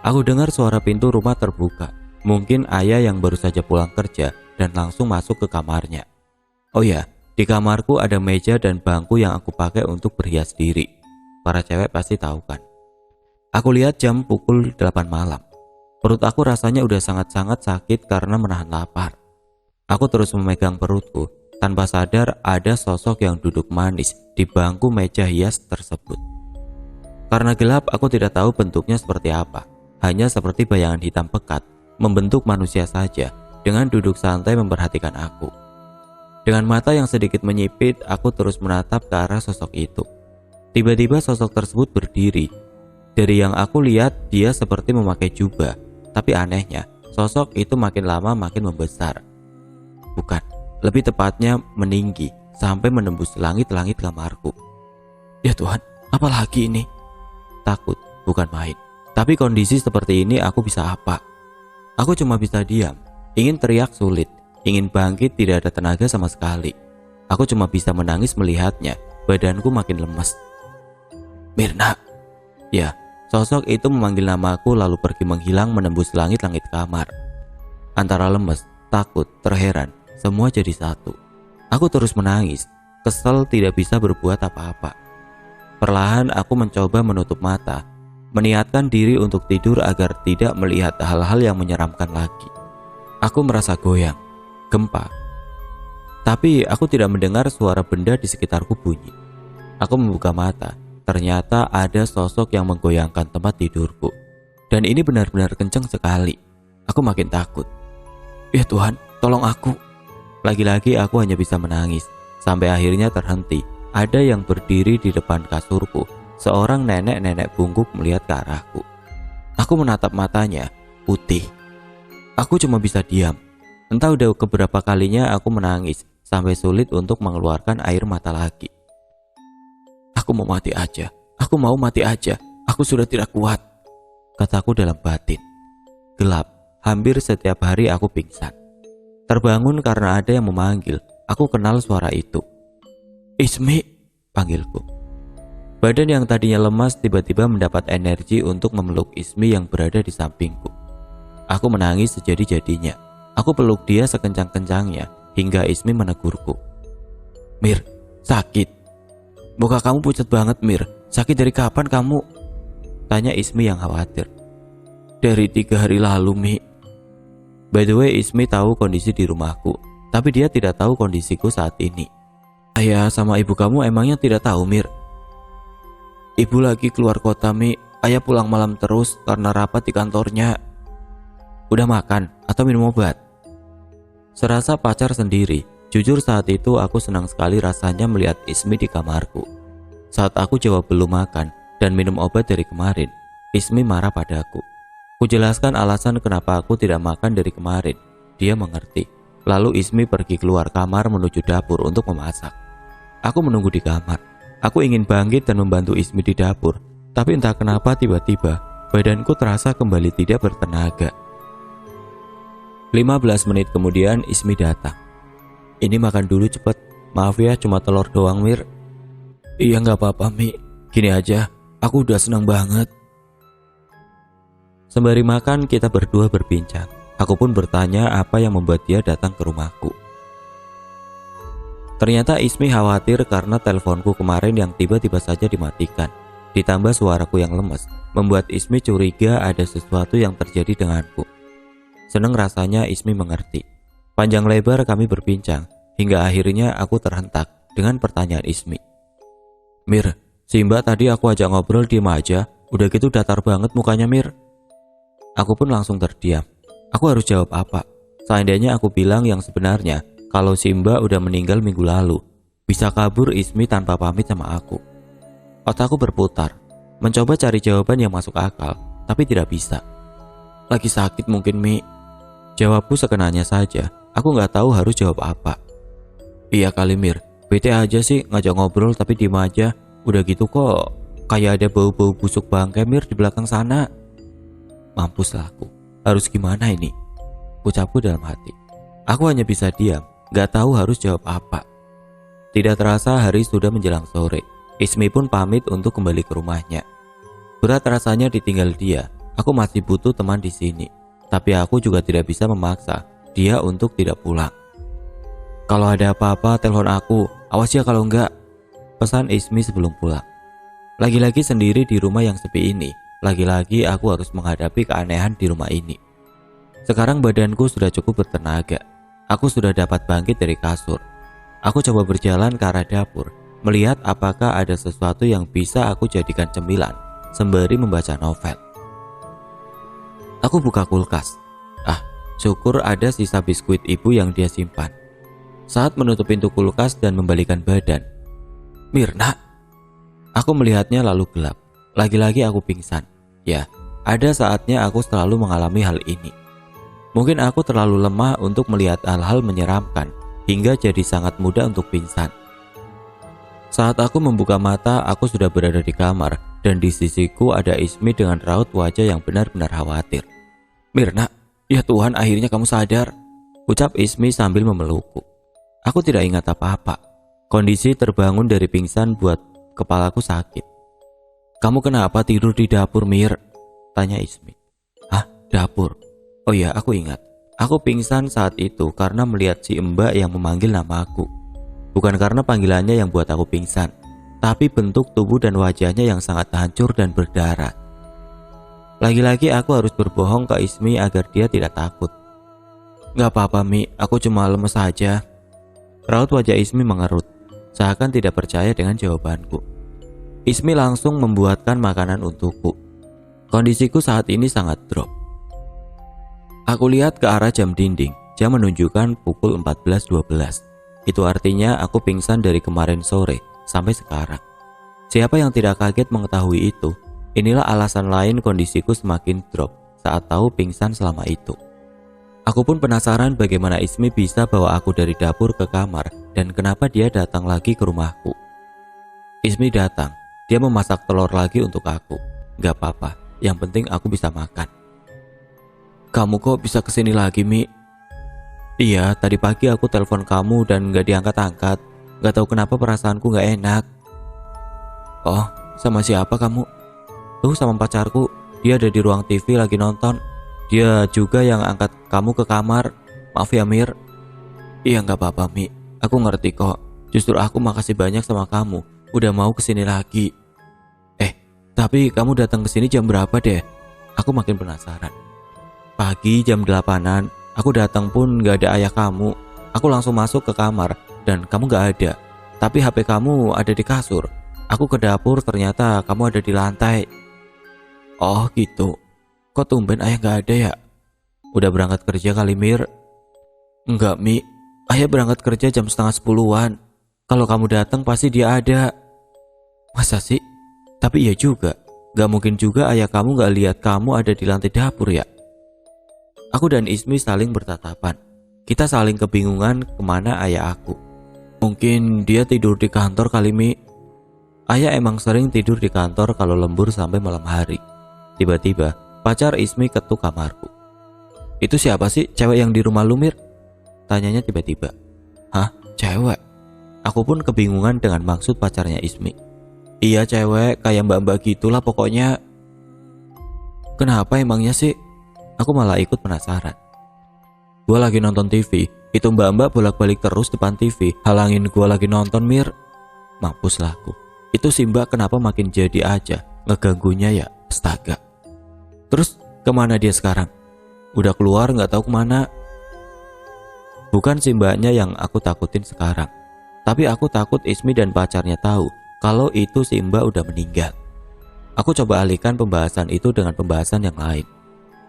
Aku dengar suara pintu rumah terbuka. Mungkin ayah yang baru saja pulang kerja dan langsung masuk ke kamarnya. Oh ya, di kamarku ada meja dan bangku yang aku pakai untuk berhias diri. Para cewek pasti tahu kan. Aku lihat jam pukul 8 malam. Perut aku rasanya udah sangat-sangat sakit karena menahan lapar. Aku terus memegang perutku, tanpa sadar ada sosok yang duduk manis di bangku meja hias tersebut. Karena gelap, aku tidak tahu bentuknya seperti apa. Hanya seperti bayangan hitam pekat, membentuk manusia saja, dengan duduk santai memperhatikan aku. Dengan mata yang sedikit menyipit, aku terus menatap ke arah sosok itu. Tiba-tiba sosok tersebut berdiri. Dari yang aku lihat, dia seperti memakai jubah. Tapi anehnya, sosok itu makin lama makin membesar. Bukan, lebih tepatnya meninggi sampai menembus langit-langit kamarku. Ya Tuhan, apa lagi ini? Takut, bukan main. Tapi kondisi seperti ini aku bisa apa? Aku cuma bisa diam. Ingin teriak sulit, ingin bangkit tidak ada tenaga sama sekali. Aku cuma bisa menangis melihatnya. Badanku makin lemes. Mirna. Ya, sosok itu memanggil namaku lalu pergi menghilang menembus langit-langit kamar. Antara lemes, takut, terheran, semua jadi satu. Aku terus menangis, kesal tidak bisa berbuat apa-apa. Perlahan aku mencoba menutup mata, meniatkan diri untuk tidur agar tidak melihat hal-hal yang menyeramkan lagi. Aku merasa goyang, gempa. Tapi aku tidak mendengar suara benda di sekitarku bunyi. Aku membuka mata. Ternyata ada sosok yang menggoyangkan tempat tidurku. Dan ini benar-benar kencang sekali. Aku makin takut. Ya Tuhan, tolong aku. Lagi-lagi aku hanya bisa menangis. Sampai akhirnya terhenti. Ada yang berdiri di depan kasurku. Seorang nenek-nenek bungkuk melihat ke arahku. Aku menatap matanya, putih. Aku cuma bisa diam. Entah udah keberapa kalinya aku menangis sampai sulit untuk mengeluarkan air mata lagi. Aku mau mati aja, aku mau mati aja, aku sudah tidak kuat, kataku dalam batin. Gelap, hampir setiap hari aku pingsan. Terbangun karena ada yang memanggil, aku kenal suara itu. Ismi, panggilku. Badan yang tadinya lemas tiba-tiba mendapat energi untuk memeluk Ismi yang berada di sampingku. Aku menangis sejadi-jadinya, aku peluk dia sekencang-kencangnya hingga Ismi menegurku. Mir, sakit. Muka kamu pucat banget Mir, sakit dari kapan kamu? Tanya Ismi yang khawatir. Dari 3 hari lalu Mi. By the way, Ismi tahu kondisi di rumahku, tapi dia tidak tahu kondisiku saat ini. Ayah sama ibu kamu emangnya tidak tahu Mir? Ibu lagi keluar kota Mi, ayah pulang malam terus karena rapat di kantornya. Udah makan atau minum obat? Serasa pacar sendiri. Jujur saat itu aku senang sekali rasanya melihat Ismi di kamarku. Saat aku jawab belum makan dan minum obat dari kemarin, Ismi marah padaku. Kujelaskan alasan kenapa aku tidak makan dari kemarin. Dia mengerti. Lalu Ismi pergi keluar kamar menuju dapur untuk memasak. Aku menunggu di kamar. Aku ingin bangkit dan membantu Ismi di dapur. Tapi entah kenapa tiba-tiba badanku terasa kembali tidak bertenaga. 15 menit kemudian Ismi datang. Ini makan dulu cepet. Maaf ya cuma telur doang Mir. Iya gak apa-apa Mi. Gini aja, aku udah senang banget. Sembari makan kita berdua berbincang. Aku pun bertanya apa yang membuat dia datang ke rumahku. Ternyata Ismi khawatir karena teleponku kemarin yang tiba-tiba saja dimatikan. Ditambah suaraku yang lemes membuat Ismi curiga ada sesuatu yang terjadi denganku. Senang rasanya Ismi mengerti. Panjang lebar kami berbincang, hingga akhirnya aku terhentak dengan pertanyaan Ismi. Mir, si Mbak tadi aku ajak ngobrol diem aja, udah gitu datar banget mukanya Mir. Aku pun langsung terdiam. Aku harus jawab apa? Seandainya aku bilang yang sebenarnya, kalau si Mbak udah meninggal minggu lalu, bisa kabur Ismi tanpa pamit sama aku. Otakku berputar, mencoba cari jawaban yang masuk akal, tapi tidak bisa. Lagi sakit mungkin Mi. Jawabku sekenanya saja. Aku gak tahu harus jawab apa. Iya kali Mir, bete aja sih ngajak ngobrol tapi diem aja. Udah gitu kok kayak ada bau-bau busuk bangkai Mir di belakang sana. Mampuslah aku. harus gimana ini? Ucapku dalam hati. Aku hanya bisa diam, gak tahu harus jawab apa. Tidak terasa hari sudah menjelang sore. Ismi pun pamit untuk kembali ke rumahnya. Berat rasanya ditinggal dia. Aku masih butuh teman di sini. Tapi aku juga tidak bisa memaksa dia untuk tidak pulang. Kalau ada apa-apa telepon aku, awas ya kalau enggak, pesan Ismi sebelum pulang. Lagi-lagi sendiri di rumah yang sepi ini. Lagi-lagi aku harus menghadapi keanehan di rumah ini. Sekarang badanku sudah cukup bertenaga. Aku sudah dapat bangkit dari kasur. Aku coba berjalan ke arah dapur, melihat apakah ada sesuatu yang bisa aku jadikan cemilan sembari membaca novel. Aku buka kulkas. Syukur ada sisa biskuit ibu yang dia simpan. Saat menutup pintu kulkas dan membalikan badan, Mirna. Aku melihatnya lalu gelap. Lagi-lagi aku pingsan. Ya, ada saatnya aku selalu mengalami hal ini. Mungkin aku terlalu lemah untuk melihat hal-hal menyeramkan hingga jadi sangat mudah untuk pingsan. Saat aku membuka mata, aku sudah berada di kamar dan di sisiku ada Ismi dengan raut wajah yang benar-benar khawatir. Mirna, ya Tuhan akhirnya kamu sadar, ucap Ismi sambil memelukku. Aku tidak ingat apa-apa. Kondisi terbangun dari pingsan buat kepalaku sakit. Kamu kenapa tidur di dapur, Mir? Tanya Ismi. Dapur? Oh ya, aku ingat. Aku pingsan saat itu karena melihat si Mbak yang memanggil namaku. Bukan karena panggilannya yang buat aku pingsan, tapi bentuk tubuh dan wajahnya yang sangat hancur dan berdarah. Lagi-lagi aku harus berbohong ke Ismi agar dia tidak takut. Gak apa-apa Mi, aku cuma lemes saja. Raut wajah Ismi mengerut, seakan tidak percaya dengan jawabanku. Ismi langsung membuatkan makanan untukku. Kondisiku saat ini sangat drop. Aku lihat ke arah jam dinding. Jam menunjukkan pukul 14.12. Itu artinya aku pingsan dari kemarin sore sampai sekarang. Siapa yang tidak kaget mengetahui itu? Inilah alasan lain kondisiku semakin drop saat tahu pingsan selama itu. Aku pun penasaran bagaimana Ismi bisa bawa aku dari dapur ke kamar dan kenapa dia datang lagi ke rumahku. Ismi datang. Dia memasak telur lagi untuk aku. Gak apa-apa, yang penting aku bisa makan. Kamu kok bisa kesini lagi, Mi? Iya, tadi pagi aku telepon kamu dan gak diangkat-angkat. Gak tahu kenapa perasaanku gak enak. Oh, sama siapa kamu? Tuh sama pacarku. Dia ada di ruang TV lagi nonton. Dia juga yang angkat kamu ke kamar. Maaf ya, Mir. Iya gak apa-apa, Mi. Aku ngerti kok. Justru aku makasih banyak sama kamu udah mau kesini lagi. Tapi kamu datang kesini jam berapa deh? Aku makin penasaran. Pagi jam 8-an. Aku datang pun gak ada ayah kamu. Aku langsung masuk ke kamar dan kamu gak ada. Tapi HP kamu ada di kasur. Aku ke dapur ternyata kamu ada di lantai. Oh gitu. Kok tumben ayah gak ada ya? Udah berangkat kerja kali, Mir? Enggak, Mi. Ayah berangkat kerja jam 9:30-an. Kalau kamu datang pasti dia ada. Masa sih? Tapi iya juga. Gak mungkin juga ayah kamu gak lihat kamu ada di lantai dapur ya? Aku dan Ismi saling bertatapan. Kita saling kebingungan kemana ayah aku. Mungkin dia tidur di kantor kali, Mi. Ayah emang sering tidur di kantor kalau lembur sampai malam hari. Tiba-tiba pacar Ismi ketuk kamarku. Itu siapa sih cewek yang di rumah lu, Mir? Tanyanya tiba-tiba. Hah? Cewek? Aku pun kebingungan dengan maksud pacarnya Ismi. Iya cewek, kayak mbak-mbak gitulah pokoknya. Kenapa emangnya sih? Aku malah ikut penasaran. Gua lagi nonton TV, itu mbak-mbak bolak-balik terus depan TV, halangin gua lagi nonton, Mir. Mampus lah aku. Itu si mbak kenapa makin jadi aja, ngeganggunya ya, astaga. Terus kemana dia sekarang? Udah keluar gak tahu kemana. Bukan si mbaknya yang aku takutin sekarang, tapi aku takut Ismi dan pacarnya tahu kalau itu si Mbak udah meninggal. Aku coba alihkan pembahasan itu dengan pembahasan yang lain.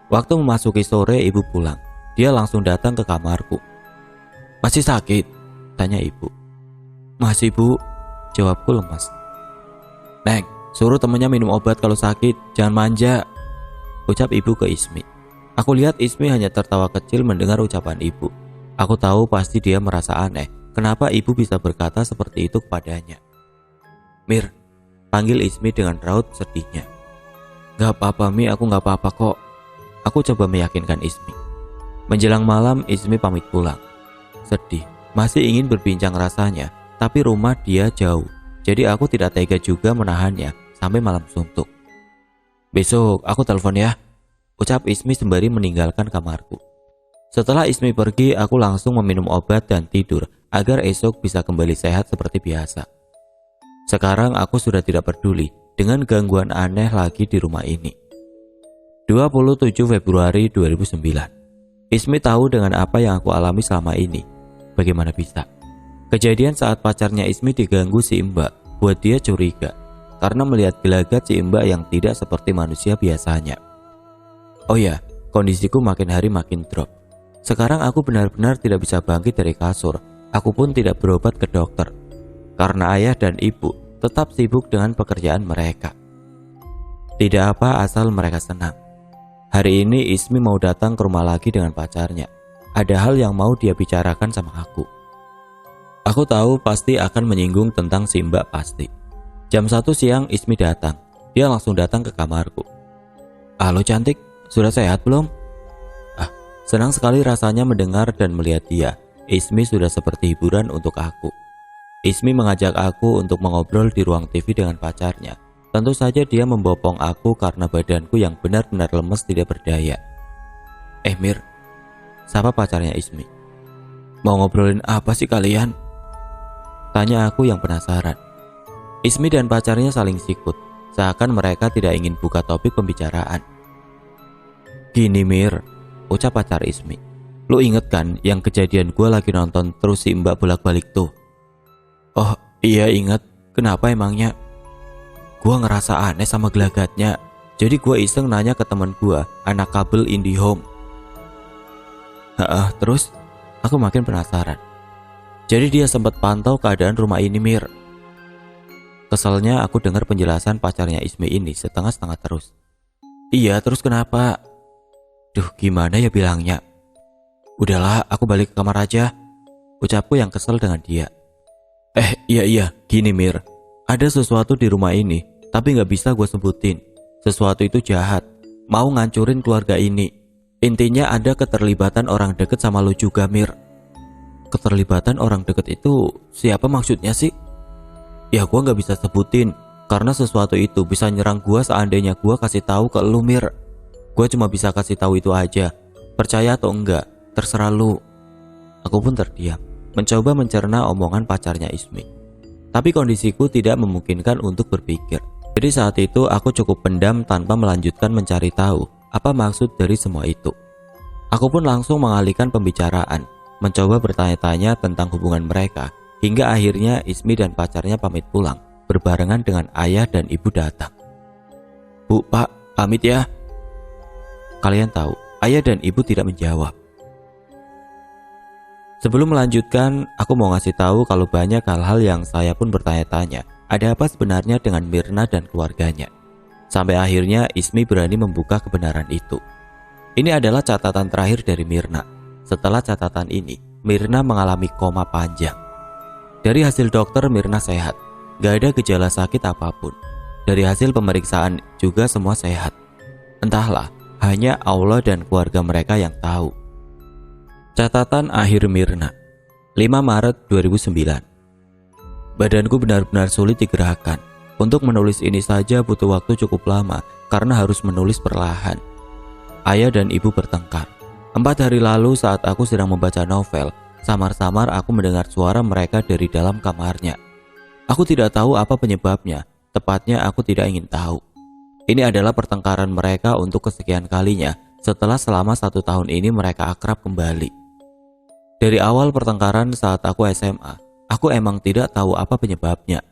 Waktu memasuki sore ibu pulang. Dia langsung datang ke kamarku. Masih sakit? Tanya ibu. Masih, Bu, jawabku lemas. Neng, suruh temennya minum obat kalau sakit, jangan manja, ucap ibu ke Ismi. Aku lihat Ismi hanya tertawa kecil mendengar ucapan ibu. Aku tahu pasti dia merasa aneh. Kenapa ibu bisa berkata seperti itu kepadanya? Mir, panggil Ismi dengan raut sedihnya. Gak apa-apa, Mi, aku gak apa-apa kok. Aku coba meyakinkan Ismi. Menjelang malam, Ismi pamit pulang. Sedih, masih ingin berbincang rasanya, tapi rumah dia jauh. Jadi aku tidak tega juga menahannya sampai malam suntuk. "Besok aku telepon ya," ucap Ismi sembari meninggalkan kamarku. Setelah Ismi pergi, aku langsung meminum obat dan tidur agar esok bisa kembali sehat seperti biasa. Sekarang aku sudah tidak peduli dengan gangguan aneh lagi di rumah ini. 27 Februari 2009. Ismi tahu dengan apa yang aku alami selama ini. Bagaimana bisa? Kejadian saat pacarnya Ismi diganggu si Mbak buat dia curiga karena melihat gelagat si Mbak yang tidak seperti manusia biasanya. Oh ya, kondisiku makin hari makin drop. Sekarang aku benar-benar tidak bisa bangkit dari kasur. Aku pun tidak berobat ke dokter karena ayah dan ibu tetap sibuk dengan pekerjaan mereka. Tidak apa asal mereka senang. Hari ini Ismi mau datang ke rumah lagi dengan pacarnya. Ada hal yang mau dia bicarakan sama aku. Aku tahu pasti akan menyinggung tentang si Mbak pasti. Jam 1 siang Ismi datang. Dia langsung datang ke kamarku. "Halo cantik, sudah sehat belum?" Senang sekali rasanya mendengar dan melihat dia. Ismi sudah seperti hiburan untuk aku. Ismi mengajak aku untuk mengobrol di ruang TV dengan pacarnya. Tentu saja dia membopong aku karena badanku yang benar-benar lemes tidak berdaya. Mir, sapa pacarnya Ismi. "Mau ngobrolin apa sih kalian?" tanya aku yang penasaran. Ismi dan pacarnya saling sikut, seakan mereka tidak ingin buka topik pembicaraan. "Gini Mir," ucap pacar Ismi. "Lu inget kan yang kejadian gue lagi nonton terus si Mbak bolak-balik tuh?" "Oh iya inget, kenapa emangnya?" "Gue ngerasa aneh sama gelagatnya. Jadi gue iseng nanya ke teman gue, anak kabel IndiHome." Terus aku makin penasaran. "Jadi dia sempat pantau keadaan rumah ini Mir." Keselnya aku dengar penjelasan pacarnya Ismi ini setengah-setengah terus. "Iya terus kenapa?" Duh gimana ya bilangnya. "Udahlah aku balik ke kamar aja," ucapku yang kesel dengan dia. Iya gini Mir, ada sesuatu di rumah ini tapi gak bisa gue sebutin. Sesuatu itu jahat, mau ngancurin keluarga ini. Intinya ada keterlibatan orang deket sama lo juga Mir." "Keterlibatan orang deket itu siapa maksudnya sih?" "Ya gue gak bisa sebutin karena sesuatu itu bisa nyerang gue seandainya gue kasih tahu ke lo Mir. Gue cuma bisa kasih tahu itu aja. Percaya atau enggak, terserah lo." Aku pun terdiam, mencoba mencerna omongan pacarnya Ismi. Tapi kondisiku tidak memungkinkan untuk berpikir. Jadi saat itu aku cukup pendam tanpa melanjutkan mencari tahu apa maksud dari semua itu. Aku pun langsung mengalihkan pembicaraan, mencoba bertanya-tanya tentang hubungan mereka, hingga akhirnya Ismi dan pacarnya pamit pulang, berbarengan dengan ayah dan ibu datang. "Bu, Pak, pamit ya." Kalian tahu, ayah dan ibu tidak menjawab. Sebelum melanjutkan, aku mau ngasih tahu kalau banyak hal-hal yang saya pun bertanya-tanya, ada apa sebenarnya dengan Mirna dan keluarganya. Sampai akhirnya Ismi berani membuka kebenaran itu. Ini adalah catatan terakhir dari Mirna. Setelah catatan ini, Mirna mengalami koma panjang. Dari hasil dokter Mirna sehat, gak ada gejala sakit apapun. Dari hasil pemeriksaan juga semua sehat. Entahlah, hanya Allah dan keluarga mereka yang tahu. Catatan akhir Mirna, 5 Maret 2009. Badanku benar-benar sulit digerakkan. Untuk menulis ini saja butuh waktu cukup lama karena harus menulis perlahan. Ayah dan ibu bertengkar. 4 hari lalu saat aku sedang membaca novel, samar-samar aku mendengar suara mereka dari dalam kamarnya. Aku tidak tahu apa penyebabnya, tepatnya aku tidak ingin tahu. Ini adalah pertengkaran mereka untuk kesekian kalinya setelah selama 1 tahun ini mereka akrab kembali. Dari awal pertengkaran saat aku SMA, aku emang tidak tahu apa penyebabnya.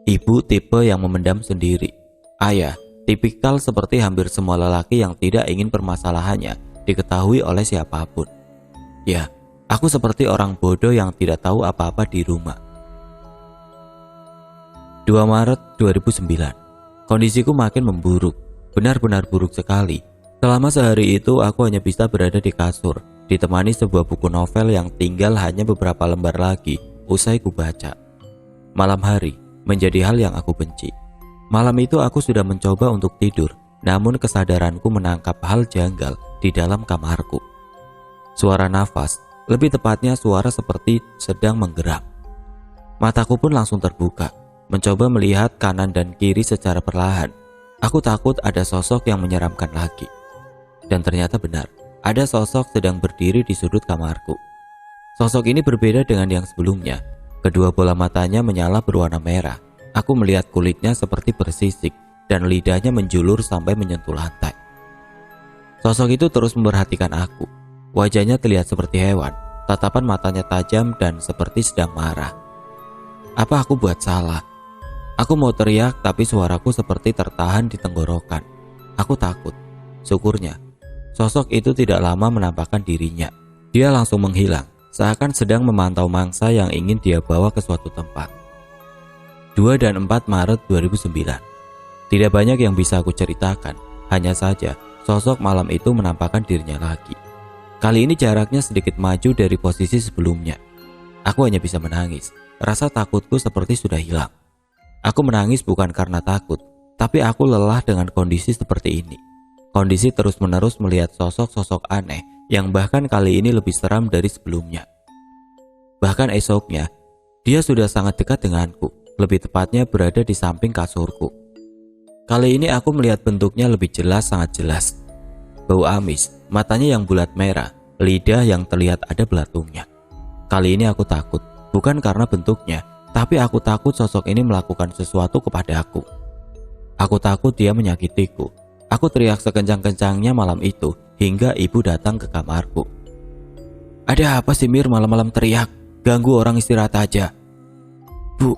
Ibu tipe yang memendam sendiri. Ayah, tipikal seperti hampir semua lelaki yang tidak ingin permasalahannya diketahui oleh siapapun. Ya, aku seperti orang bodoh yang tidak tahu apa-apa di rumah. 2 Maret 2009. Kondisiku makin memburuk, benar-benar buruk sekali. Selama sehari itu aku hanya bisa berada di kasur, ditemani sebuah buku novel yang tinggal hanya beberapa lembar lagi usai kubaca. Malam hari menjadi hal yang aku benci. Malam itu aku sudah mencoba untuk tidur, namun kesadaranku menangkap hal janggal di dalam kamarku. Suara nafas, lebih tepatnya suara seperti sedang menggeram. Mataku pun langsung terbuka, mencoba melihat kanan dan kiri secara perlahan. Aku takut ada sosok yang menyeramkan lagi. Dan ternyata benar, ada sosok sedang berdiri di sudut kamarku. Sosok ini berbeda dengan yang sebelumnya. Kedua bola matanya menyala berwarna merah. Aku melihat kulitnya seperti bersisik dan lidahnya menjulur sampai menyentuh lantai. Sosok itu terus memperhatikan aku. Wajahnya terlihat seperti hewan, tatapan matanya tajam dan seperti sedang marah. Apa aku buat salah? Aku mau teriak tapi suaraku seperti tertahan di tenggorokan. Aku takut. Syukurnya, sosok itu tidak lama menampakkan dirinya. Dia langsung menghilang, seakan sedang memantau mangsa yang ingin dia bawa ke suatu tempat. 2 dan 4 Maret 2009. Tidak banyak yang bisa aku ceritakan, hanya saja sosok malam itu menampakkan dirinya lagi. Kali ini jaraknya sedikit maju dari posisi sebelumnya. Aku hanya bisa menangis, rasa takutku seperti sudah hilang. Aku menangis bukan karena takut, tapi aku lelah dengan kondisi seperti ini. Kondisi terus-menerus melihat sosok-sosok aneh yang bahkan kali ini lebih seram dari sebelumnya. Bahkan esoknya, dia sudah sangat dekat denganku, lebih tepatnya berada di samping kasurku. Kali ini aku melihat bentuknya lebih jelas, sangat jelas. Bau amis, matanya yang bulat merah, lidah yang terlihat ada belatungnya. Kali ini aku takut, bukan karena bentuknya, tapi aku takut sosok ini melakukan sesuatu kepada aku. Aku takut dia menyakitiku. Aku teriak sekencang-kencangnya malam itu hingga ibu datang ke kamarku. "Ada apa sih Mir malam-malam teriak? Ganggu orang istirahat aja." "Bu,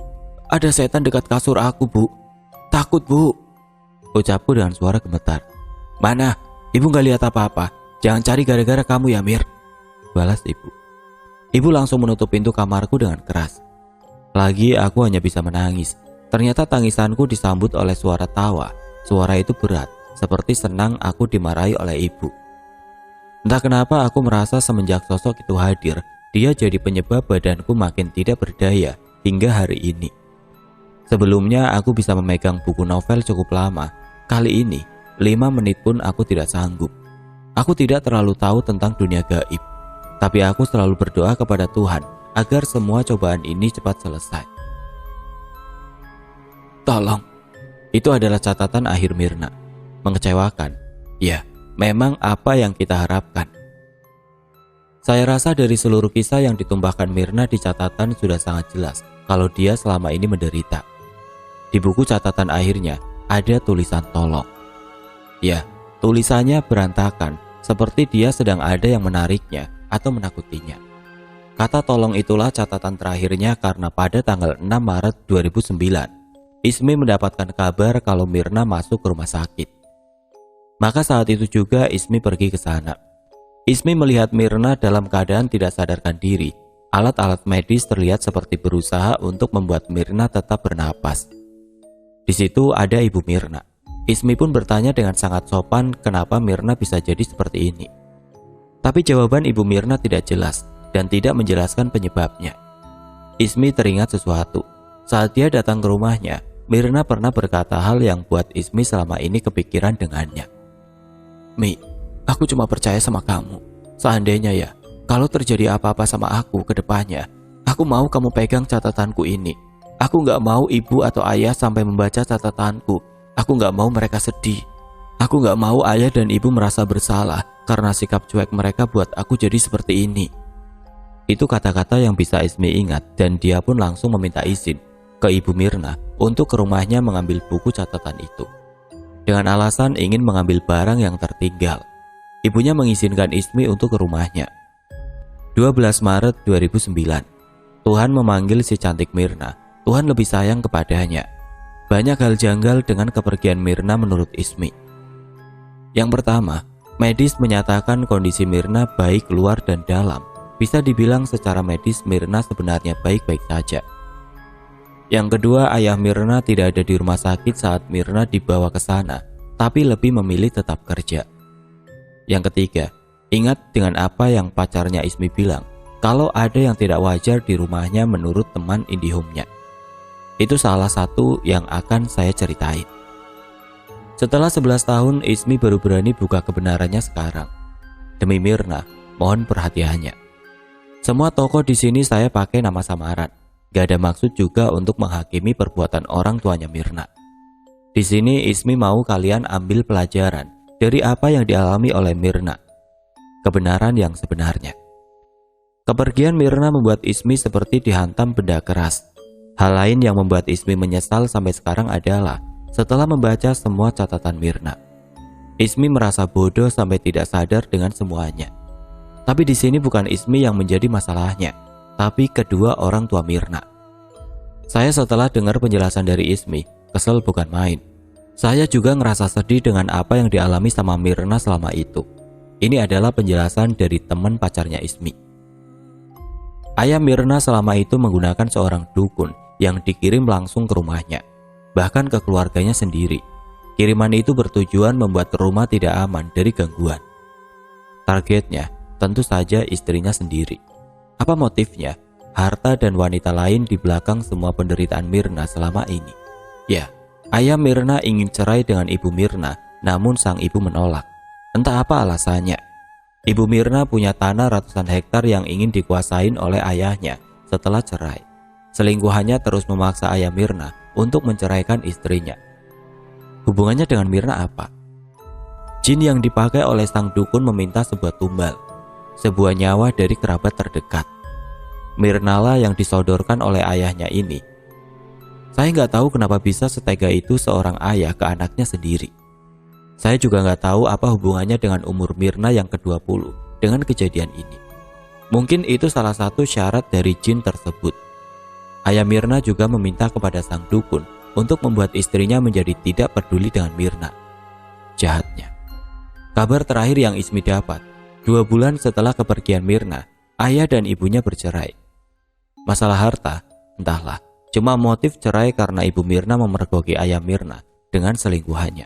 ada setan dekat kasur aku, Bu. Takut, Bu," ucapku dengan suara gemetar. "Mana? Ibu gak lihat apa-apa. Jangan cari gara-gara kamu ya, Mir," balas ibu. Ibu langsung menutup pintu kamarku dengan keras. Lagi aku hanya bisa menangis. Ternyata tangisanku disambut oleh suara tawa. Suara itu berat, seperti senang aku dimarahi oleh ibu. Entah kenapa aku merasa semenjak sosok itu hadir, dia jadi penyebab badanku makin tidak berdaya hingga hari ini. Sebelumnya aku bisa memegang buku novel cukup lama. Kali ini 5 menit pun aku tidak sanggup. Aku tidak terlalu tahu tentang dunia gaib, tapi aku selalu berdoa kepada Tuhan agar semua cobaan ini cepat selesai. Tolong. Itu adalah catatan akhir Mirna. Mengecewakan. Ya, memang apa yang kita harapkan. Saya rasa dari seluruh kisah yang ditumpahkan Mirna di catatan sudah sangat jelas kalau dia selama ini menderita. Di buku catatan akhirnya ada tulisan tolong. Ya, tulisannya berantakan, seperti dia sedang ada yang menariknya atau menakutinya. Kata tolong itulah catatan terakhirnya karena pada tanggal 6 Maret 2009, Ismi mendapatkan kabar kalau Mirna masuk ke rumah sakit. Maka saat itu juga Ismi pergi ke sana. Ismi melihat Mirna dalam keadaan tidak sadarkan diri. Alat-alat medis terlihat seperti berusaha untuk membuat Mirna tetap bernapas. Di situ ada ibu Mirna. Ismi pun bertanya dengan sangat sopan kenapa Mirna bisa jadi seperti ini. Tapi jawaban ibu Mirna tidak jelas dan tidak menjelaskan penyebabnya. Ismi teringat sesuatu. Saat dia datang ke rumahnya, Mirna pernah berkata hal yang buat Ismi selama ini kepikiran dengannya. "Mi, aku cuma percaya sama kamu. Seandainya ya, kalau terjadi apa-apa sama aku ke depannya, aku mau kamu pegang catatanku ini. Aku gak mau ibu atau ayah sampai membaca catatanku. Aku gak mau mereka sedih. Aku gak mau ayah dan ibu merasa bersalah karena sikap cuek mereka buat aku jadi seperti ini." Itu kata-kata yang bisa Ismi ingat dan dia pun langsung meminta izin ke ibu Mirna untuk ke rumahnya mengambil buku catatan itu. Dengan alasan ingin mengambil barang yang tertinggal. Ibunya mengizinkan Ismi untuk ke rumahnya. 12 Maret 2009. Tuhan memanggil si cantik Mirna. Tuhan lebih sayang kepadanya. Banyak hal janggal dengan kepergian Mirna menurut Ismi. Yang pertama, medis menyatakan kondisi Mirna baik luar dan dalam. Bisa dibilang secara medis Mirna sebenarnya baik-baik saja. Yang kedua, ayah Mirna tidak ada di rumah sakit saat Mirna dibawa ke sana, tapi lebih memilih tetap kerja. Yang ketiga, ingat dengan apa yang pacarnya Ismi bilang, kalau ada yang tidak wajar di rumahnya menurut teman IndiHome-nya. Itu salah satu yang akan saya ceritain. Setelah 11 tahun, Ismi baru berani buka kebenarannya sekarang. Demi Mirna, mohon perhatiannya. Semua tokoh di sini saya pakai nama samaran. Gak ada maksud juga untuk menghakimi perbuatan orang tuanya Mirna. Di sini Ismi mau kalian ambil pelajaran dari apa yang dialami oleh Mirna. Kebenaran yang sebenarnya. Kepergian Mirna membuat Ismi seperti dihantam benda keras. Hal lain yang membuat Ismi menyesal sampai sekarang adalah setelah membaca semua catatan Mirna. Ismi merasa bodoh sampai tidak sadar dengan semuanya. Tapi di sini bukan Ismi yang menjadi masalahnya, tapi kedua orang tua Mirna. Saya setelah dengar penjelasan dari Ismi, kesel bukan main. Saya juga ngerasa sedih dengan apa yang dialami sama Mirna selama itu. Ini adalah penjelasan dari teman pacarnya Ismi. Ayah Mirna selama itu menggunakan seorang dukun yang dikirim langsung ke rumahnya, bahkan ke keluarganya sendiri. Kiriman itu bertujuan membuat rumah tidak aman dari gangguan. Targetnya tentu saja istrinya sendiri. Apa motifnya? Harta dan wanita lain di belakang semua penderitaan Mirna selama ini. Ya, ayah Mirna ingin cerai dengan ibu Mirna, namun sang ibu menolak. Entah apa alasannya. Ibu Mirna punya tanah ratusan hektar yang ingin dikuasain oleh ayahnya setelah cerai. Selingkuhannya terus memaksa ayah Mirna untuk menceraikan istrinya. Hubungannya dengan Mirna apa? Jin yang dipakai oleh sang dukun meminta sebuah tumbal, sebuah nyawa dari kerabat terdekat. Mirnalah yang disodorkan oleh ayahnya ini. Saya nggak tahu kenapa bisa setega itu seorang ayah ke anaknya sendiri. Saya juga nggak tahu apa hubungannya dengan umur Mirna yang ke-20 dengan kejadian ini. Mungkin itu salah satu syarat dari jin tersebut. Ayah Mirna juga meminta kepada sang dukun untuk membuat istrinya menjadi tidak peduli dengan Mirna. Jahatnya. Kabar terakhir yang Ismi dapat, 2 bulan setelah kepergian Mirna, ayah dan ibunya bercerai. Masalah harta, entahlah, cuma motif cerai karena ibu Mirna memergoki ayah Mirna dengan selingkuhannya.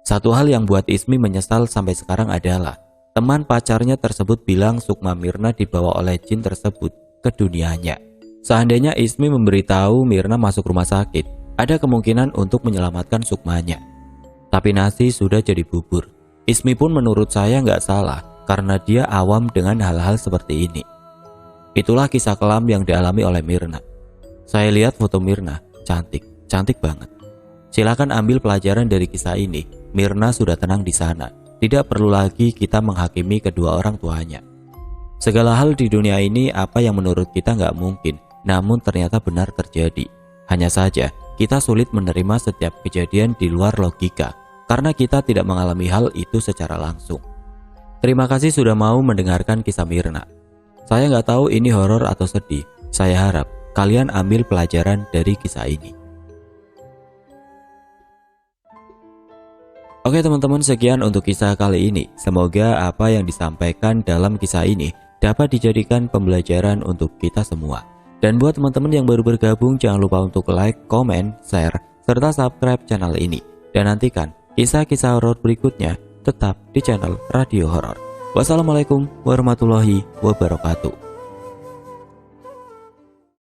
Satu hal yang buat Ismi menyesal sampai sekarang adalah teman pacarnya tersebut bilang Sukma Mirna dibawa oleh jin tersebut ke dunianya. Seandainya Ismi memberitahu Mirna masuk rumah sakit, ada kemungkinan untuk menyelamatkan Sukmanya. Tapi nasi sudah jadi bubur. Ismi pun menurut saya nggak salah karena dia awam dengan hal-hal seperti ini. Itulah kisah kelam yang dialami oleh Mirna. Saya lihat foto Mirna, cantik banget. Silakan ambil pelajaran dari kisah ini. Mirna sudah tenang di sana. Tidak perlu lagi kita menghakimi kedua orang tuanya. Segala hal di dunia ini apa yang menurut kita nggak mungkin, namun ternyata benar terjadi. Hanya saja kita sulit menerima setiap kejadian di luar logika karena kita tidak mengalami hal itu secara langsung. Terima kasih sudah mau mendengarkan kisah Mirna. Saya nggak tahu ini horor atau sedih. Saya harap kalian ambil pelajaran dari kisah ini. Oke teman-teman, sekian untuk kisah kali ini. Semoga apa yang disampaikan dalam kisah ini dapat dijadikan pembelajaran untuk kita semua. Dan buat teman-teman yang baru bergabung, jangan lupa untuk like, comment, share, serta subscribe channel ini. Dan nantikan kisah-kisah horor berikutnya tetap di channel Radio Horor. Wassalamualaikum warahmatullahi wabarakatuh.